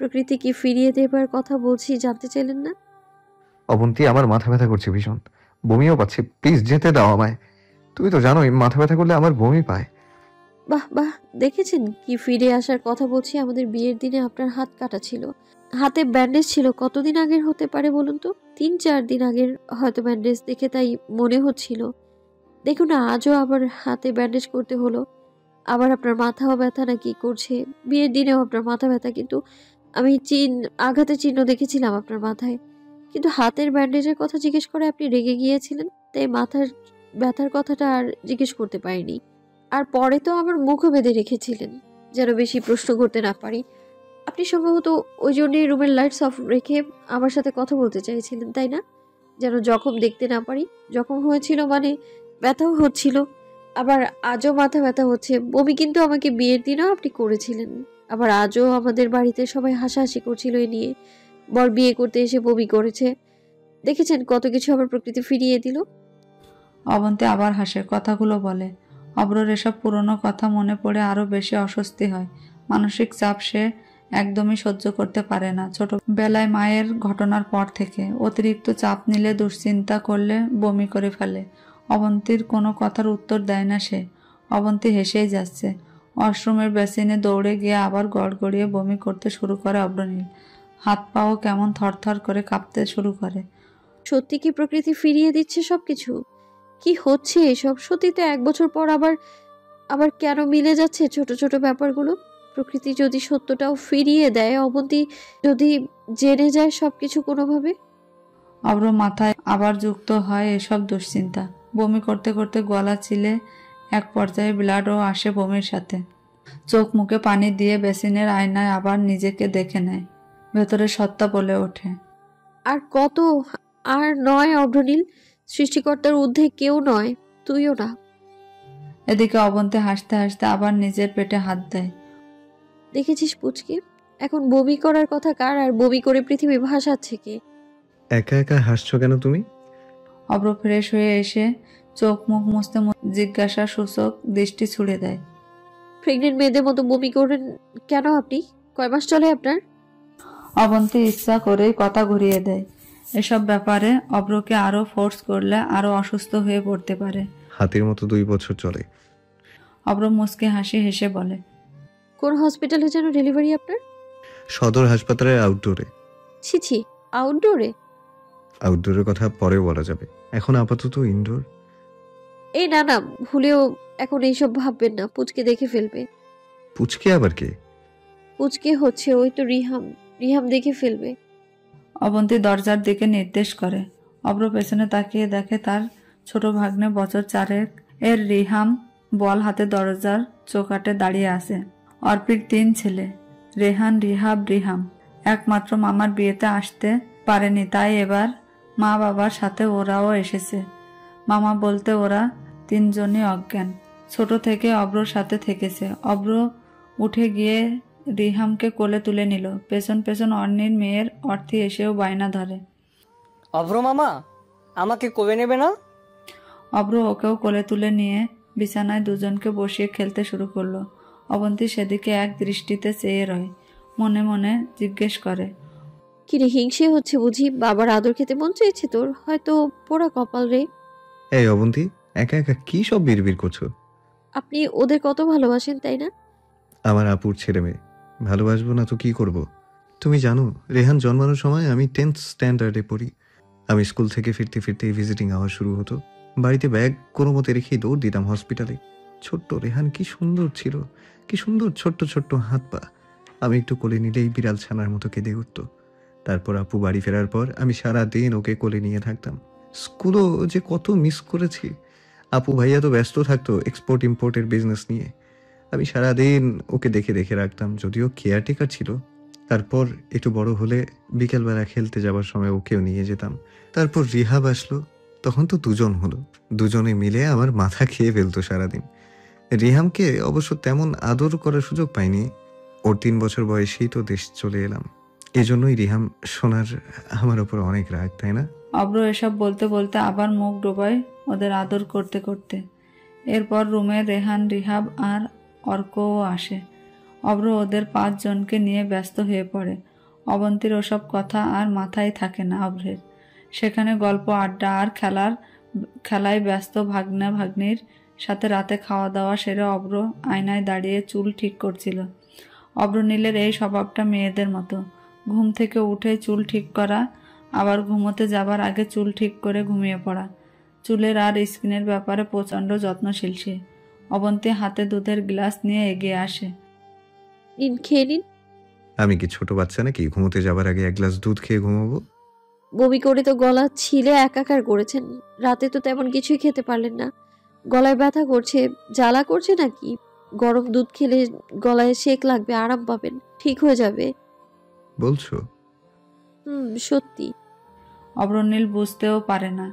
S3: প্রকৃতি কি ফিরিয়ে দেবার কথা বলছি, জানতে চাইলেন না?
S2: অবন্তী আমার মাথা ব্যথা করছে ভীষণ, বমিও পাচ্ছে, প্লিজ যেতে দাও আমায়। তুমি তো জানোই মাথা ব্যথা করলে আমার বমি পায়।
S3: বাহ বাহ, দেখেছেন কি ফিরে আসার কথা বলছি? আমাদের বিয়ের দিনে আপনার হাত কাটা ছিল, হাতে ব্যান্ডেজ ছিল। কতদিন আগের হতে পারে বলুন তো? 3-4 দিন আগের হয়তো ব্যান্ডেজ, দেখে তাই মনে হচ্ছিল। দেখুন না, আজও আবার হাতে ব্যান্ডেজ করতে হলো। আবার আপনার মাথাও ব্যথা নাকি করছে? বিয়ের দিনেও আপনার মাথা ব্যথা, কিন্তু আমি আঘাতের চিহ্ন দেখেছিলাম আপনার মাথায়। কিন্তু হাতের ব্যান্ডেজের কথা জিজ্ঞেস করে আপনি রেগে গিয়েছিলেন, তাই মাথার ব্যথার কথাটা আর জিজ্ঞেস করতে পারিনি। আর পরে তো আমার মুখও বেঁধে রেখেছিলেন, যেন বেশি প্রশ্ন করতে না পারি। আপনি সম্ভবত ওই জন্যই রুমের লাইটস অফ রেখে আমার সাথে কথা বলতে চাইছিলেন, তাই না? যেন জখম দেখতে না পারি। জখম হয়েছিল মানে ব্যথাও হচ্ছিল, আবার আজও মাথা ব্যথা হচ্ছে। বমি কিন্তু আমাকে বিয়ের দিনও আপনি করেছিলেন, আবার আজও আমাদের বাড়িতে সবাই হাসাহাসি করছিল এ নিয়ে। বর বিয়ে করতে এসে বমি করেছে। দেখেছেন কত কিছু আবার প্রকৃতি ফিরিয়ে দিল।
S1: অবন্তী আবার হাসে, কথাগুলো বলে। অব্রর এসব পুরনো কথা মনে পড়ে আরো বেশি অস্বস্তি হয়। মানসিক চাপ সে একদমই সহ্য করতে পারে না। ছোটবেলায় মায়ের ঘটনার পর থেকে অতিরিক্ত চাপ নিলে, দুশ্চিন্তা করলে বমি করে ফেলে। অবন্তীর কোনো কথার উত্তর দেয় না সে। অবন্তী হেসেই যাচ্ছে। ওয়াশরুমের বেসিনে দৌড়ে গিয়ে আবার গড়গড়িয়ে বমি করতে শুরু করে অব্রনীল। হাত পাও কেমন থরথর করে কাঁপতে শুরু করে।
S3: সত্যি কি প্রকৃতি ফিরিয়ে দিচ্ছে সবকিছু? কি হচ্ছে এসব? সত্যি তো 1 বছর পর আবার আবার কেন মিলে যাচ্ছে ছোট ছোট ব্যাপারগুলো? প্রকৃতি যদি সত্যটাও ফিরিয়ে দেয়, অবন্তী যদি জেনে যায় সবকিছু কোনোভাবে।
S1: অব্র মাথায় আবার যুক্ত হয় এসব দুশ্চিন্তা। বমি করতে করতে গলা চিলে এক পর্যায়ে ব্লাডও আসে বমির সাথে। চোখ মুখে পানি দিয়ে বেসিনের আয়নায় আবার নিজেকে দেখে নেয়। ভেতরে সত্তা বলে ওঠে,
S3: আর কত? আর নয় অভ্রনীল, সৃষ্টিকর্তার ঊর্ধ্বে কেউ নয়, তুইও না।
S1: এদিকে অবন্তী হাসতে হাসতে আবার নিজের পেটে হাত দেয়।
S3: দেখেছিস পুচকি, এখন বমি করার কথা কার, আর বমি করে পৃথিবী ভাসাচ্ছে কে?
S2: একা একা হাসছো কেন তুমি?
S1: অব্র ফ্রেশ হয়ে এসে চোখ মুখ মুছতে জিজ্ঞাসা সূচক দৃষ্টি ছুড়ে দেয়।
S3: প্রেগনেন্ট মেয়েদের মতো বমি করেন কেন আপনি? কয় মাস চলে আপনার?
S1: অবন্তী ইচ্ছা করেই কথা ঘুরিয়ে দেয়। এসব ব্যাপারে অব্রকে আরো ফোর্স করলে আরো অসুস্থ হয়ে পড়তে পারে।
S2: হাতির মতো 2 বছর চলে।
S1: অব্র মুচকে হাসি হেসে বলে,
S3: কোন হসপিটালে যেন ডেলিভারি আপনার?
S2: সদর হাসপাতালের আউটডোরে।
S3: ছি ছি, আউটডোরে?
S2: আউটডোরের কথা পরে বলা যাবে, এখন আপাতত ইনডোর।
S3: এই না না, ভুলেও এখন এইসব ভাববেন না, পুচকে দেখে ফেলবে।
S2: পুচকে আবার কে?
S3: পুচকে হচ্ছে ওই তো রিহাম, রিহাম দেখে ফেলবে।
S1: অবন্তী দরজার দিকে নির্দেশ করে। অব্র পেছনে তাকিয়ে দেখে তার ছোট ভাগ্নে বছর 4 এর রিহাম বল হাতে দরজার চৌকাঠে দাঁড়িয়ে আছে। অর্পির 3 ছেলে, রেহান, রিহাব, রিহাম। একমাত্র মামার বিয়েতে আসতে পারেনি, তাই এবার মা বাবার সাথে ওরাও এসেছে। মামা বলতে ওরা 3 জনই অজ্ঞান। ছোট থেকে অব্রর সাথে থেকেছে। অব্র উঠে গিয়ে রিহামকে কোলে তুলে নিল। পেছন পেছন অর্ণির মেয়ের অর্থী এসেও বায়না ধরে,
S6: অভ্র মামা আমাকে কোলে নেবে না?
S1: অব্র ওকেও কোলে তুলে নিয়ে বিছানায় দুজনকে বসিয়ে খেলতে শুরু করলো। অবন্তী সেদিকে এক দৃষ্টিতে চেয়ে রয়। মনে মনে জিজ্ঞেস করে,
S3: কিরে হিংসে হচ্ছে বুঝি? বাবার আদর খেতে মন চেয়েছে তোর? হয়তো পোড়া কপাল রে।
S2: এই অবন্তী, একা একা কি সব বিড়বিড় করছো?
S3: আপনি ওদের কত ভালোবাসেন তাই না?
S2: আমার আপুর ছেলে মেয়ে, ভালোবাসবো না তো কি করব? তুমি জানো, রেহান জন্মানোর সময় আমি 10th স্ট্যান্ডার্ডে পড়ি। আমি স্কুল থেকে ফিরতে ফিরতেই ভিজিটিং আওয়ার শুরু হতো। বাড়িতে ব্যাগ কোনো মতে রেখেই দৌড় দিতাম হসপিটালে। ছোট্ট রেহান কি সুন্দর ছিল, কি সুন্দর ছোট্ট ছোট্ট হাত পা। আমি একটু কোলে নিলেই বিড়াল ছানার মতো কেঁদে উঠত। তারপর আপু বাড়ি ফেরার পর আমি সারা দিন ওকে কোলে নিয়ে থাকতাম। স্কুলও যে কত মিস করেছি। আপু ভাইয়া তো ব্যস্ত থাকতো এক্সপোর্ট ইম্পোর্টের বিজনেস নিয়ে। আমি সারাদিন ওকে দেখে দেখে রাখতাম, যদিও কেয়ারটেকার ছিল। তারপর একটু বড় হলে বিকেলবেলা খেলতে যাবার সময় ওকেও নিয়ে যেতাম। তারপর রিহাব আসলো, তখন তো 2 জন হলো। দুজনে মিলে আমার মাথা খেয়ে ফেলতো সারাদিন। রিহামকে অবশ্য তেমন আদর করার সুযোগ পাইনি। ওর 3 বছর বয়সেই তো দেশ চলে এলাম। এজন্যই রিহাম সোনার আমার ওপর অনেক রাগ, তাই না?
S1: অব্র এসব বলতে বলতে আবার মুখ ডোবায় ওদের আদর করতে করতে। এরপর রুমে রেহান, রিহাব আর অর্কও আসে। অব্র ওদের 5 জনকে নিয়ে ব্যস্ত হয়ে পড়ে। অবন্তীর ওসব কথা আর মাথায় থাকে না অব্রের। সেখানে গল্প, আড্ডা আর খেলায় ব্যস্ত ভাগ্না ভাগ্নির সাথে রাতে খাওয়া দাওয়া সেরে অব্র আয়নায় দাঁড়িয়ে চুল ঠিক করছিল। অব্রনীলের এই স্বভাবটা মেয়েদের মতো। ঘুম থেকে উঠে চুল ঠিক করা, আবার ঘুমোতে যাবার আগে চুল ঠিক করে ঘুমিয়ে পড়া। চুলের আর স্কিনের ব্যাপারে প্রচণ্ড যত্নশীল সে। অবন্তী হাতে দুধের গ্লাস নিয়ে এগিয়ে আসে।
S3: নিন, খেয়ে নিন।
S2: আমি কি ছোট বাচ্চা নাকি ঘুমোতে যাবার আগে 1 গ্লাস দুধ খেয়ে ঘুমাবো?
S3: বমি করে তো গলা ছিলে একাকার করেছেন। রাতে তো তেমন কিছুই খেতে পারলেন না। গলায় ব্যথা করছে, জ্বালা করছে নাকি? গরম দুধ খেলে গলায় সেক লাগবে, আরাম পাবেন, ঠিক হয়ে যাবে।
S2: বলছো?
S3: সত্যি।
S1: অব্রনীল বুঝতেও পারে না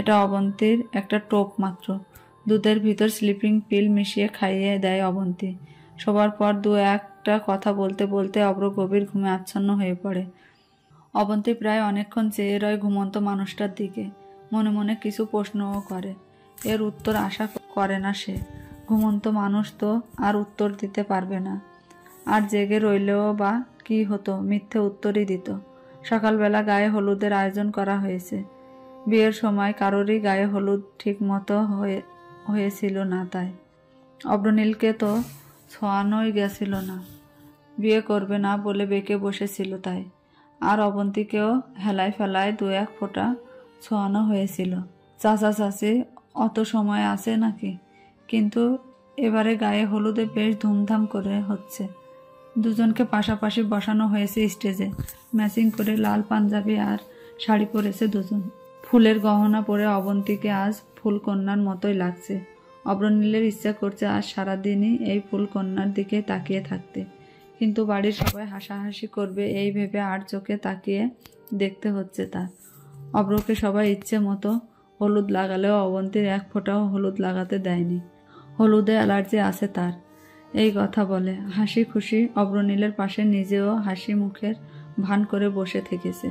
S1: এটা অবন্তীর একটা টোপ মাত্র। দুধের ভিতর স্লিপিং পিল মিশিয়ে খাইয়ে দেয় অবন্তী। সবার পর 2-1টা কথা বলতে বলতে অব্র গভীর ঘুমে আচ্ছন্ন হয়ে পড়ে। অবন্তী প্রায় অনেকক্ষণ চেয়ে রয় ঘুমন্ত মানুষটার দিকে, মনে মনে কিছু প্রশ্নও করে। এর উত্তর আশা করে না সে। ঘুমন্ত মানুষ তো আর উত্তর দিতে পারবে না, আর জেগে রইলেও বা কি হতো, মিথ্যে উত্তরই দিত। সকালবেলা গায়ে হলুদের আয়োজন করা হয়েছে। বিয়ের সময় কারোরই গায়ে হলুদ ঠিক মতো হয়েছিল না, তাই অব্রনীলকে তো ছোঁয়ানোই গেছিল না, বিয়ে করবে না বলে বেঁকে বসেছিল তাই। আর অবন্তীকেও হেলায় ফেলায় 2-1 ফোঁটা ছোঁয়ানো হয়েছিল। চাচা চাচি অত সময় আছে নাকি? কিন্তু এবারে গায়ে হলুদে বেশ ধুমধাম করে হচ্ছে। দুজনকে পাশাপাশি বসানো হয়েছে স্টেজে। ম্যাচিং করে লাল পাঞ্জাবি আর শাড়ি পরেছে দুজন। ফুলের গহনা পরে অবন্তীকে আজ ফুলকন্যার মতোই লাগছে। অব্রনীলের ইচ্ছা করছে আজ সারাদিনই এই ফুলকন্যার দিকে তাকিয়ে থাকতে, কিন্তু বাড়ির সবাই হাসাহাসি করবে এই ভেবে আর চোখে তাকিয়ে দেখতে হচ্ছে তার। অব্রকে সবাই ইচ্ছে মতো হলুদ লাগালেও অবন্তীর 1 ফোঁটাও হলুদ লাগাতে দেয়নি। হলুদে অ্যালার্জি আছে তার, এই কথা বলে। হাসি খুশি অব্রনীলের পাশে নিজেও হাসি মুখের ভান করে বসে থেকেছে।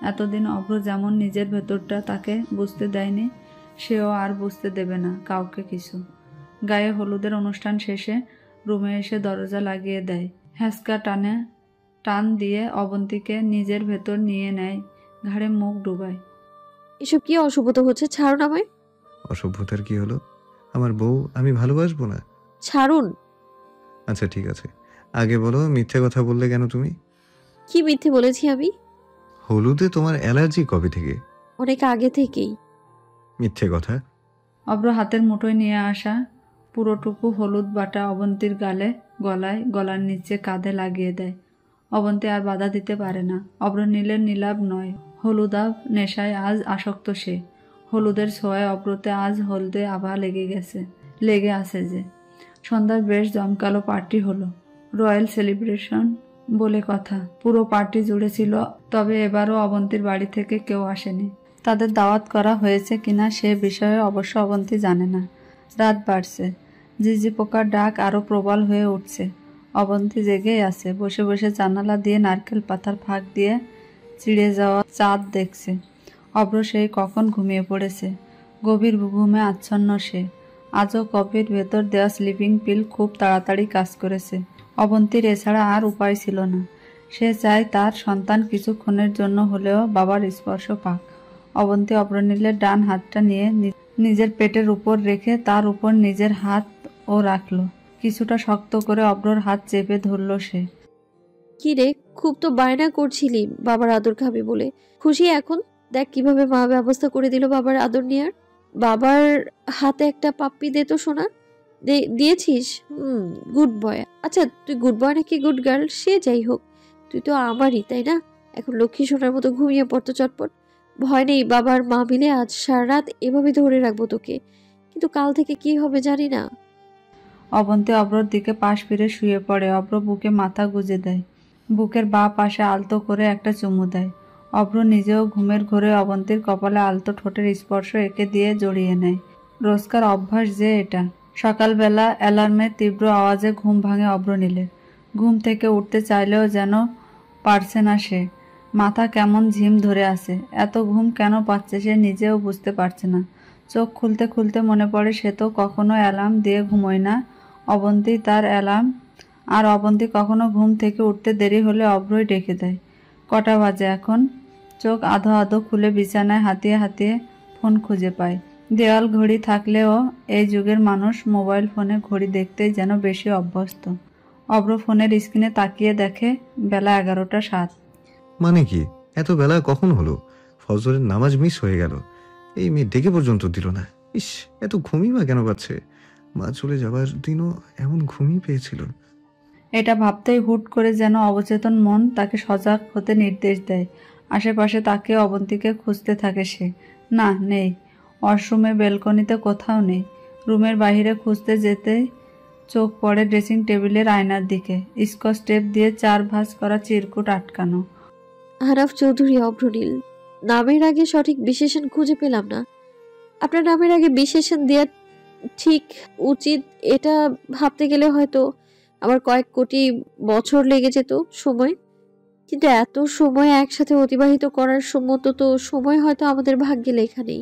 S1: এতদিন অব্র যেমন নিজের ভেতরটা তাকে বুঝতে দেয়নি, সেও আর বুঝতে দেবে না কাউকে কিছু। গায়ে হলুদের অনুষ্ঠান শেষে রুমে এসে দরজা লাগিয়ে দেয়। হ্যাঁচকা টান দিয়ে অবন্তীকে নিজের ভেতর নিয়ে নেয়, ঘাড়ে মুখ ডুবায়।
S3: এসব কি অশুভতা হচ্ছে? ছাড়ুন আমায়।
S2: অসভ্যতার কি হলো? আমার বউ আমি ভালোবাসবো না?
S3: ছাড়ুন।
S2: আচ্ছা ঠিক আছে, আগে বলো মিথ্যে কথা বললে কেন তুমি?
S3: কি মিথ্যে বলেছি আমি?
S2: হলুদে তোমার অ্যালার্জি কবে থেকে?
S3: অনেক আগে থেকেই।
S2: মিথ্যে কথা।
S1: অব্র হাতের মুঠোয় নিয়ে আসা পুরোটুকু হলুদ বাটা অবন্তীর গলায় গলার নিচে কাঁধে লাগিয়ে দেয়। অবন্তী আর বাধা দিতে পারে না। অব্রনীলের নীলাভ নয়, হলুদাভ নেশায় আজ আসক্ত সে। হলুদের ছোঁয়ায় অব্রতে আজ হলদে আভা লেগে আছে যে। সন্ধ্যায় বেশ জমকালো পার্টি হলো, রয়্যাল সেলিব্রেশন বলে কথা। পুরো পার্টি জুড়ে ছিল, তবে এবারও অবন্তীর বাড়ি থেকে কেউ আসেনি। তাদের দাওয়াত করা হয়েছে কিনা সে বিষয়ে অবশ্য অবন্তী জানে না। রাত বাড়ছে, ঝিঝি পোকার ডাক আরো প্রবল হয়ে উঠছে। অবন্তী জেগেই আছে, বসে বসে জানালা দিয়ে নারকেল পাতার ফাঁক দিয়ে চিড়ে যাওয়া চাঁদ দেখছে। অব্র সেই কখন ঘুমিয়ে পড়েছে, গভীর ঘুমে আচ্ছন্ন সে। আজও কপির ভেতর দেওয়া স্লিপিং পিল খুব তাড়াতাড়ি কাজ করেছে। অবন্তীর এছাড়া আর উপায় ছিল না। সে চায় তার সন্তান কিছুক্ষণের জন্য হলেও বাবার স্পর্শ পাক। অবন্তী অব্রনীলের ডান হাতটা নিয়ে নিজের পেটের উপর রেখে তার উপর নিজের হাত ও রাখলো। কিছুটা শক্ত করে অব্রর হাত চেপে ধরল সে।
S3: কি রে, খুব তো বায়না করছিলি বাবার আদর খাবি বলে। খুশি এখন? দেখ কিভাবে মা ব্যবস্থা করে দিল বাবার আদর নেয়ার। বাবার হাতে একটা পাপ্পি দে তো সোনা। দিয়েছিস? Good boy. আচ্ছা তুই গুড বয় নাকি গুড গার্ল সে যাই হোক, তুই তো আমারই, তাই না? এখন লক্ষ্মী সোনার মতো ঘুমিয়ে পড়তো চটপট। ভয় নেই, বাবার মা মিলে আজ সারা রাত এভাবে ধরে রাখবো তোকে, কিন্তু কাল থেকে কি হবে জানি না।
S1: অবন্তী অব্রর দিকে পাশ ফিরে শুয়ে পড়ে। অব্র বুকে মাথা গুজে দেয়, বুকের বাঁ পাশে আলতো করে একটা চুমু দেয়। অব্র নিজেও ঘুমের ঘোরে অবন্তীর কপালে আলতো ঠোঁটের স্পর্শ এঁকে দিয়ে জড়িয়ে নেয়। রোজকার অভ্যাস যে এটা। সকালবেলা অ্যালার্মের তীব্র আওয়াজে ঘুম ভাঙে অব্রনীলের। ঘুম থেকে উঠতে চাইলেও যেন পারছে না সে। মাথা কেমন ঝিম ধরে আছে, এত ঘুম কেন পাচ্ছে সে নিজেও বুঝতে পারছে না। চোখ খুলতে খুলতে মনে পড়ে সে তো কখনো অ্যালার্ম দিয়ে ঘুমোয় না, অবন্তী তার অ্যালার্ম। আর অবন্তী কখনো ঘুম থেকে উঠতে দেরি হলে অব্রই ডেকে দেয়। কটা বাজে এখন? চোখ আধো আধো খুলে বিছানায় হাতিয়ে হাতিয়ে ফোন খুঁজে পায়। দেওয়াল ঘড়ি থাকলেও এই যুগের মানুষ মোবাইল ফোনে ঘড়ি দেখতেই যেন বেশি অভ্যস্ত। অব্র ফোনের স্ক্রিনে তাকিয়ে দেখে বেলা 11টা 7।
S2: মানে কি, এত বেলা কখন হলো? ফজরের নামাজ মিস হয়ে গেল, এই মেয়ে ডেকে পর্যন্ত দিল না। ইস, এত ঘুমই বা কেন পাচ্ছে? মা চলে যাবার দিনও এমন ঘুমই পেয়েছিল।
S1: এটা ভাবতেই হুট করে যেন অবচেতন মন তাকে সজাগ হতে নির্দেশ দেয়। আশেপাশে তাকে অবন্তীকে খুঁজতে থাকে সে। না, নেই। ওয়াশরুমে, বেলকনিতে কোথাও নেই। রুমের বাইরে খুঁজতে যেতেই চোখ পড়ে ড্রেসিং টেবিলের আয়নার দিকে। স্কচ টেপ দিয়ে 4 ভাঁজ করা চিরকুট আটকানো।
S3: আরাফ চৌধুরী অব্রনীল। নামের আগে সঠিক বিশেষণ খুঁজে পেলাম না। আপনার নামের আগে বিশেষণ দেওয়া ঠিক উচিত, এটা ভাবতে গেলে হয়তো আমার কয়েক কোটি বছর লেগে যেত সময়। কিন্তু এত সময় একসাথে অতিবাহিত করার মতো তো সময় হয়তো আমাদের ভাগ্যে লেখা নেই।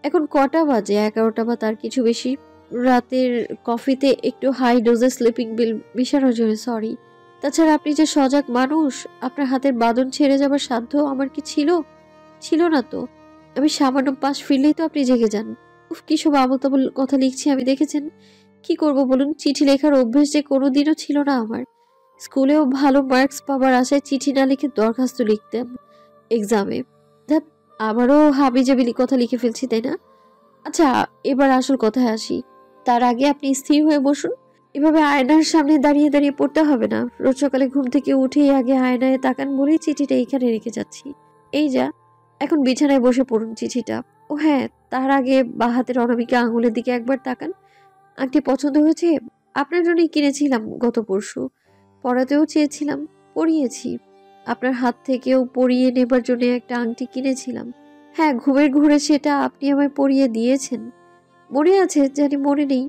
S3: এখন কটা বাজে? 11টা বা তার কিছু বেশি। রাতের কফিতে একটু হাই ডোজে স্লিপিং বিল মিশানোর জন্য সরি। তাছাড়া আপনি যে সজাগ মানুষ, আপনার হাতের বাঁধন ছেড়ে যাবার সাধ্য আমার কি ছিল? ছিল না তো। আমি সামান্য পাশ ফিরলেই তো আপনি জেগে যান। উফ, কি সব আবল তাবল কথা লিখছি আমি, দেখেছেন? কি করব বলুন? চিঠি লেখার অভ্যেস যে কোনোদিনও ছিল না আমার। স্কুলেও ভালো মার্কস পাবার আশায় চিঠি না লিখে দরখাস্ত লিখতাম এক্সামে। ধ্যাৎ, আবারও হাবিজাবি কথা লিখে ফেলছি, তাই না? আচ্ছা, এবার আসল কথায় আসি। তার আগে আপনি স্থির হয়ে বসুন। এভাবে আয়নার সামনে দাঁড়িয়ে দাঁড়িয়ে পড়তে হবে না। রোজ সকালে ঘুম থেকে উঠেই আগে আয়নায় তাকান বলেই চিঠিটা এইখানে রেখে যাচ্ছি। এই যা, এখন বিছানায় বসে পড়ুন চিঠিটা। ও হ্যাঁ, তার আগে বাঁ হাতের অনামিকা আঙুলের দিকে একবার তাকান। আংটি পছন্দ হয়েছে? আপনার জন্যই কিনেছিলাম গত পরশু। পরাতেও চেয়েছিলাম, পরিয়েছি। আপনার হাত থেকেও পরিয়ে নেবার জন্য একটা আংটি কিনেছিলাম। হ্যাঁ, ঘুমের ঘোরে সেটা আপনি আমায় পরিয়ে দিয়েছেন। মনে আছে জানি, মনে নেই।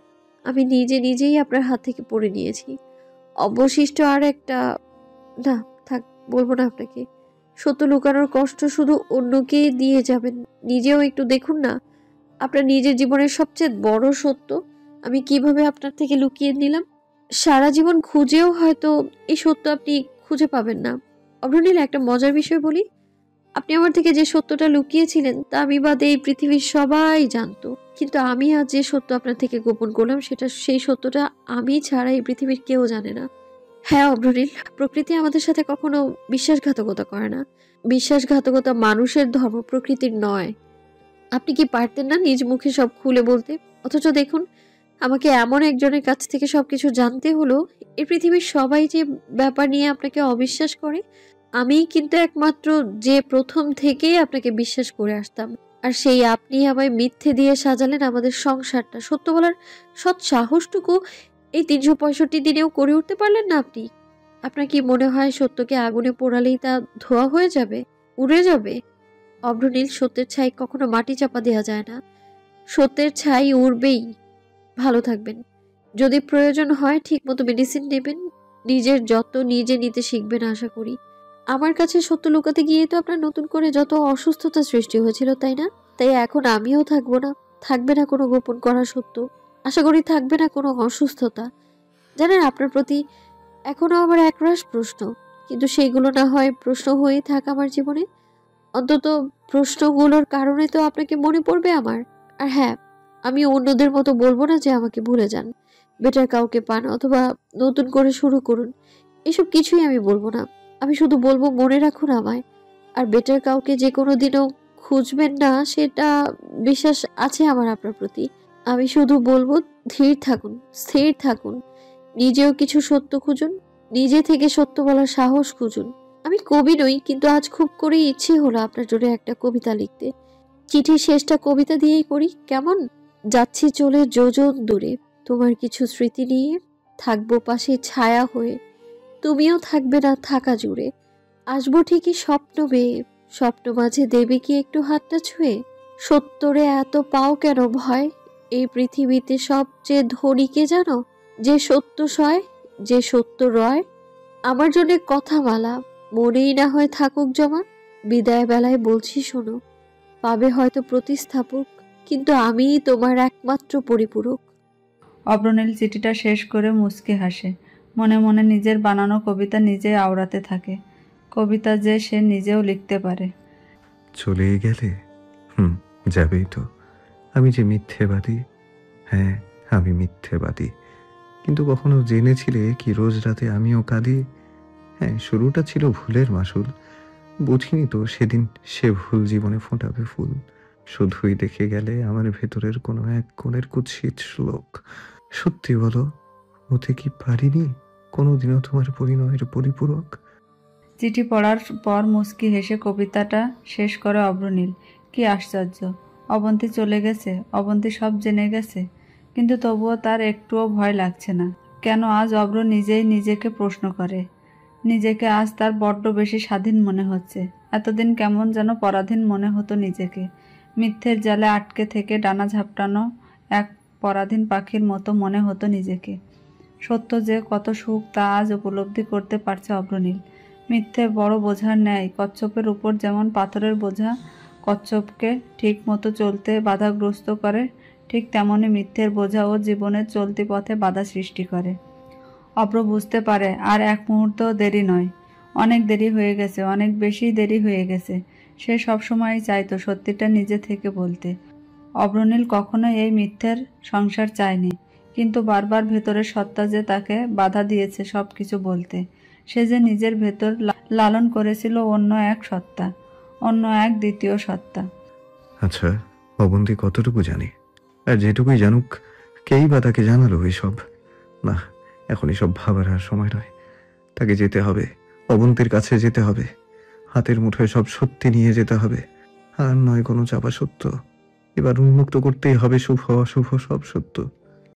S3: আমি নিজেই আপনার হাত থেকে পরে নিয়েছি। অবশিষ্ট আর একটা, না থাক, বলবো না আপনাকে। সত্য লুকানোর কষ্ট শুধু অন্যকে দিয়ে যাবেন, নিজেও একটু দেখুন না। আপনার নিজের জীবনের সবচেয়ে বড় সত্য আমি কিভাবে আপনার থেকে লুকিয়ে নিলাম। সারা জীবন খুঁজেও হয়তো এই সত্য আপনি খুঁজে পাবেন না। অগ্রনীল, একটা মজার বিষয় বলি। আপনি আমার থেকে যে সত্যটা লুকিয়েছিলেন তা আমি বাদে এই পৃথিবীর সবাই জানতো, কিন্তু আমি আজ যে সত্য আপনার থেকে গোপন করলাম সেই সত্যটা আমি ছাড়া এই পৃথিবীর কেউ জানে না। হ্যাঁ অগ্রনীল, প্রকৃতি আমাদের সাথে কখনো বিশ্বাসঘাতকতা করে না। বিশ্বাসঘাতকতা মানুষের ধর্ম, প্রকৃতির নয়। আপনি কি পারতেন না নিজ মুখে সব খুলে বলতে? অথচ দেখুন, আমাকে এমন একজনের কাছ থেকে সবকিছু জানতে হলো। এই পৃথিবীর সবাই যে ব্যাপার নিয়ে আপনাকে অবিশ্বাস করে, আমি কিন্তু একমাত্র যে প্রথম থেকেই আপনাকে বিশ্বাস করে আসতাম। আর সেই আপনি আমায় মিথ্যে দিয়ে সাজালেন আমাদের সংসারটা। সত্য বলার সৎ সাহসটুকু এই 365 দিনেও করে উঠতে পারলেন না আপনি। আপনার কি মনে হয় সত্যকে আগুনে পোড়ালেই তা ধোয়া হয়ে যাবে, উড়ে যাবে? অভ্রনীল, সত্যের ছাই কখনো মাটি চাপা দেওয়া যায় না। সত্যের ছাই উড়বেই। ভালো থাকবেন। যদি প্রয়োজন হয় ঠিকমতো মেডিসিন নেবেন। নিজের যত্ন নিজে নিতে শিখবেন আশা করি। আমার কাছে সত্য লুকাতে গিয়ে তো আপনার নতুন করে যত অসুস্থতা সৃষ্টি হয়েছিল, তাই না? তাই এখন আমিও থাকবো না। থাকবে না কোনো গোপন করা সত্য। আশা করি থাকবে না কোনো অসুস্থতা। জানেন, আপনার প্রতি এখনো আমার একরাশ প্রশ্ন, কিন্তু সেইগুলো না হয় প্রশ্ন হয়েই থাক আমার জীবনে। অন্তত প্রশ্নগুলোর কারণে তো আপনাকে মনে পড়বে আমার। আর হ্যাঁ, আমি অন্যদের মতো বলবো না যে আমাকে ভুলে যান, বেটার কাউকে পান অথবা নতুন করে শুরু করুন। এসব কিছুই আমি বলবো না। আমি শুধু বলবো মনে রাখুন আমায়। আর বেটার কাউকে যে কোনো দিনও খুঁজবেন না, সেটা বিশ্বাস আছে আমার আপনার প্রতি। আমি শুধু বলবো ধীর থাকুন, স্থির থাকুন। নিজেও কিছু সত্য খুঁজুন, নিজে থেকে সত্য বলার সাহস খুঁজুন। আমি কবি নই, কিন্তু আজ খুব করে ইচ্ছে হলো আপনার জন্য একটা কবিতা লিখতে। চিঠির শেষটা কবিতা দিয়েই করি, কেমন? যাচ্ছি চলে যোজন দূরে, তোমার কিছু স্মৃতি নিয়ে, থাকবো পাশে ছায়া হয়ে, তুমিও থাকবে না থাকা জুড়ে। আসবো ঠিকই স্বপ্ন বেয়ে, স্বপ্ন মাঝে দেবে কি একটু হাতটা ছুঁয়ে। সত্তরে এত পাও কেন ভয়, এই পৃথিবীতে সবচেয়ে ধনী কে জানো? যে সত্য সয়, যে সত্য রয়। আমার জন্য কথামালা, মনেই না হয় থাকুক জমা। বিদায় বেলায় বলছি শোনো, পাবে হয়তো প্রতিস্থাপক, কিন্তু আমিই তোমার একমাত্র পরিপূরক।
S1: অভ্রনীল চিঠিটা শেষ করে মুচকি হাসে। মনে মনে নিজের বানানো কবিতা নিজে আওড়াতে থাকে। কবিতা যে সে নিজেও লিখতে পারে।
S2: চলে গেলে যাবেই তো। আমি যে মিথ্যেবাদী, হ্যাঁ আমি মিথ্যেবাদী। কিন্তু কখনো জেনেছিলে কি রোজ রাতে আমিও কাঁদি? হ্যাঁ, শুরুটা ছিল ভুলের মাসুল। বুঝিনি তো সেদিন সে ভুল জীবনে ফোটাবে ফুল। শুধুই দেখে গেলে আমার ভেতরের কোনো এক কোণের কুৎসিত শ্লোক। সত্যি বলো, হতে কি পারিনি কোনোদিনও তোমার পরিণয়ের পরিপূরক?
S1: চিঠি পড়ার পর মুচকি হেসে কবিতাটা শেষ করে অভ্রনীল। কি আশ্চর্য! অবন্তী চলে গেছে, অবন্তী সব জেনে গেছে, কিন্তু তবুও তার একটুও ভয় লাগছে না। কেন আজ অভ্র নিজেই নিজেকে প্রশ্ন করে। নিজেকে আজ তার বড্ড বেশি স্বাধীন মনে হচ্ছে। এতদিন কেমন যেন পরাধীন মনে হতো নিজেকে। মিথ্যের জালে আটকে থেকে ডানা ঝাপটানো এক পরাধীন পাখির মতো মনে হতো নিজেকে। সত্য যে কত সুখ তা আজ উপলব্ধি করতে পারছে অভ্রনীল। মিথ্যে বড় বোঝার ন্যায় কচ্ছপের উপর যেমন পাথরের বোঝা কচ্ছপকে ঠিক মতো চলতে বাধাগ্রস্ত করে, ঠিক তেমনি মিথ্যের বোঝা ও জীবনের চলতি পথে বাধা সৃষ্টি করে। অব্র বুঝতে পারে আর এক মুহূর্ত দেরি নয়, অনেক দেরি হয়ে গেছে, অনেক বেশি দেরি হয়ে গেছে। সে সবসময়ই চাইতো সত্যিটা নিজে থেকে বলতে। অব্রনীল কখনো এই মিথ্যের সংসার চায়নি, কিন্তু বারবার ভেতরের সত্তা যে তাকে বাধা দিয়েছে সব কিছু বলতে। সে যে নিজের ভেতর লালন করেছিল অন্য এক সত্তা, অন্য এক দ্বিতীয় সত্তা।
S2: আচ্ছা, অবন্তী কতটুকু জানি? আর যেটুকুই জানুক, কেই বা তাকে জানালো এসব? না, এখন এসব ভাবার আর সময় নয়। তাকে যেতে হবে, অবন্তীর কাছে যেতে হবে, হাতের মুঠোয় সব সত্যি নিয়ে যেতে হবে। আর নয় কোনো চাপা সত্য। এবার উন্মুক্ত করতেই হবে শুভ অশুভ সব সত্য।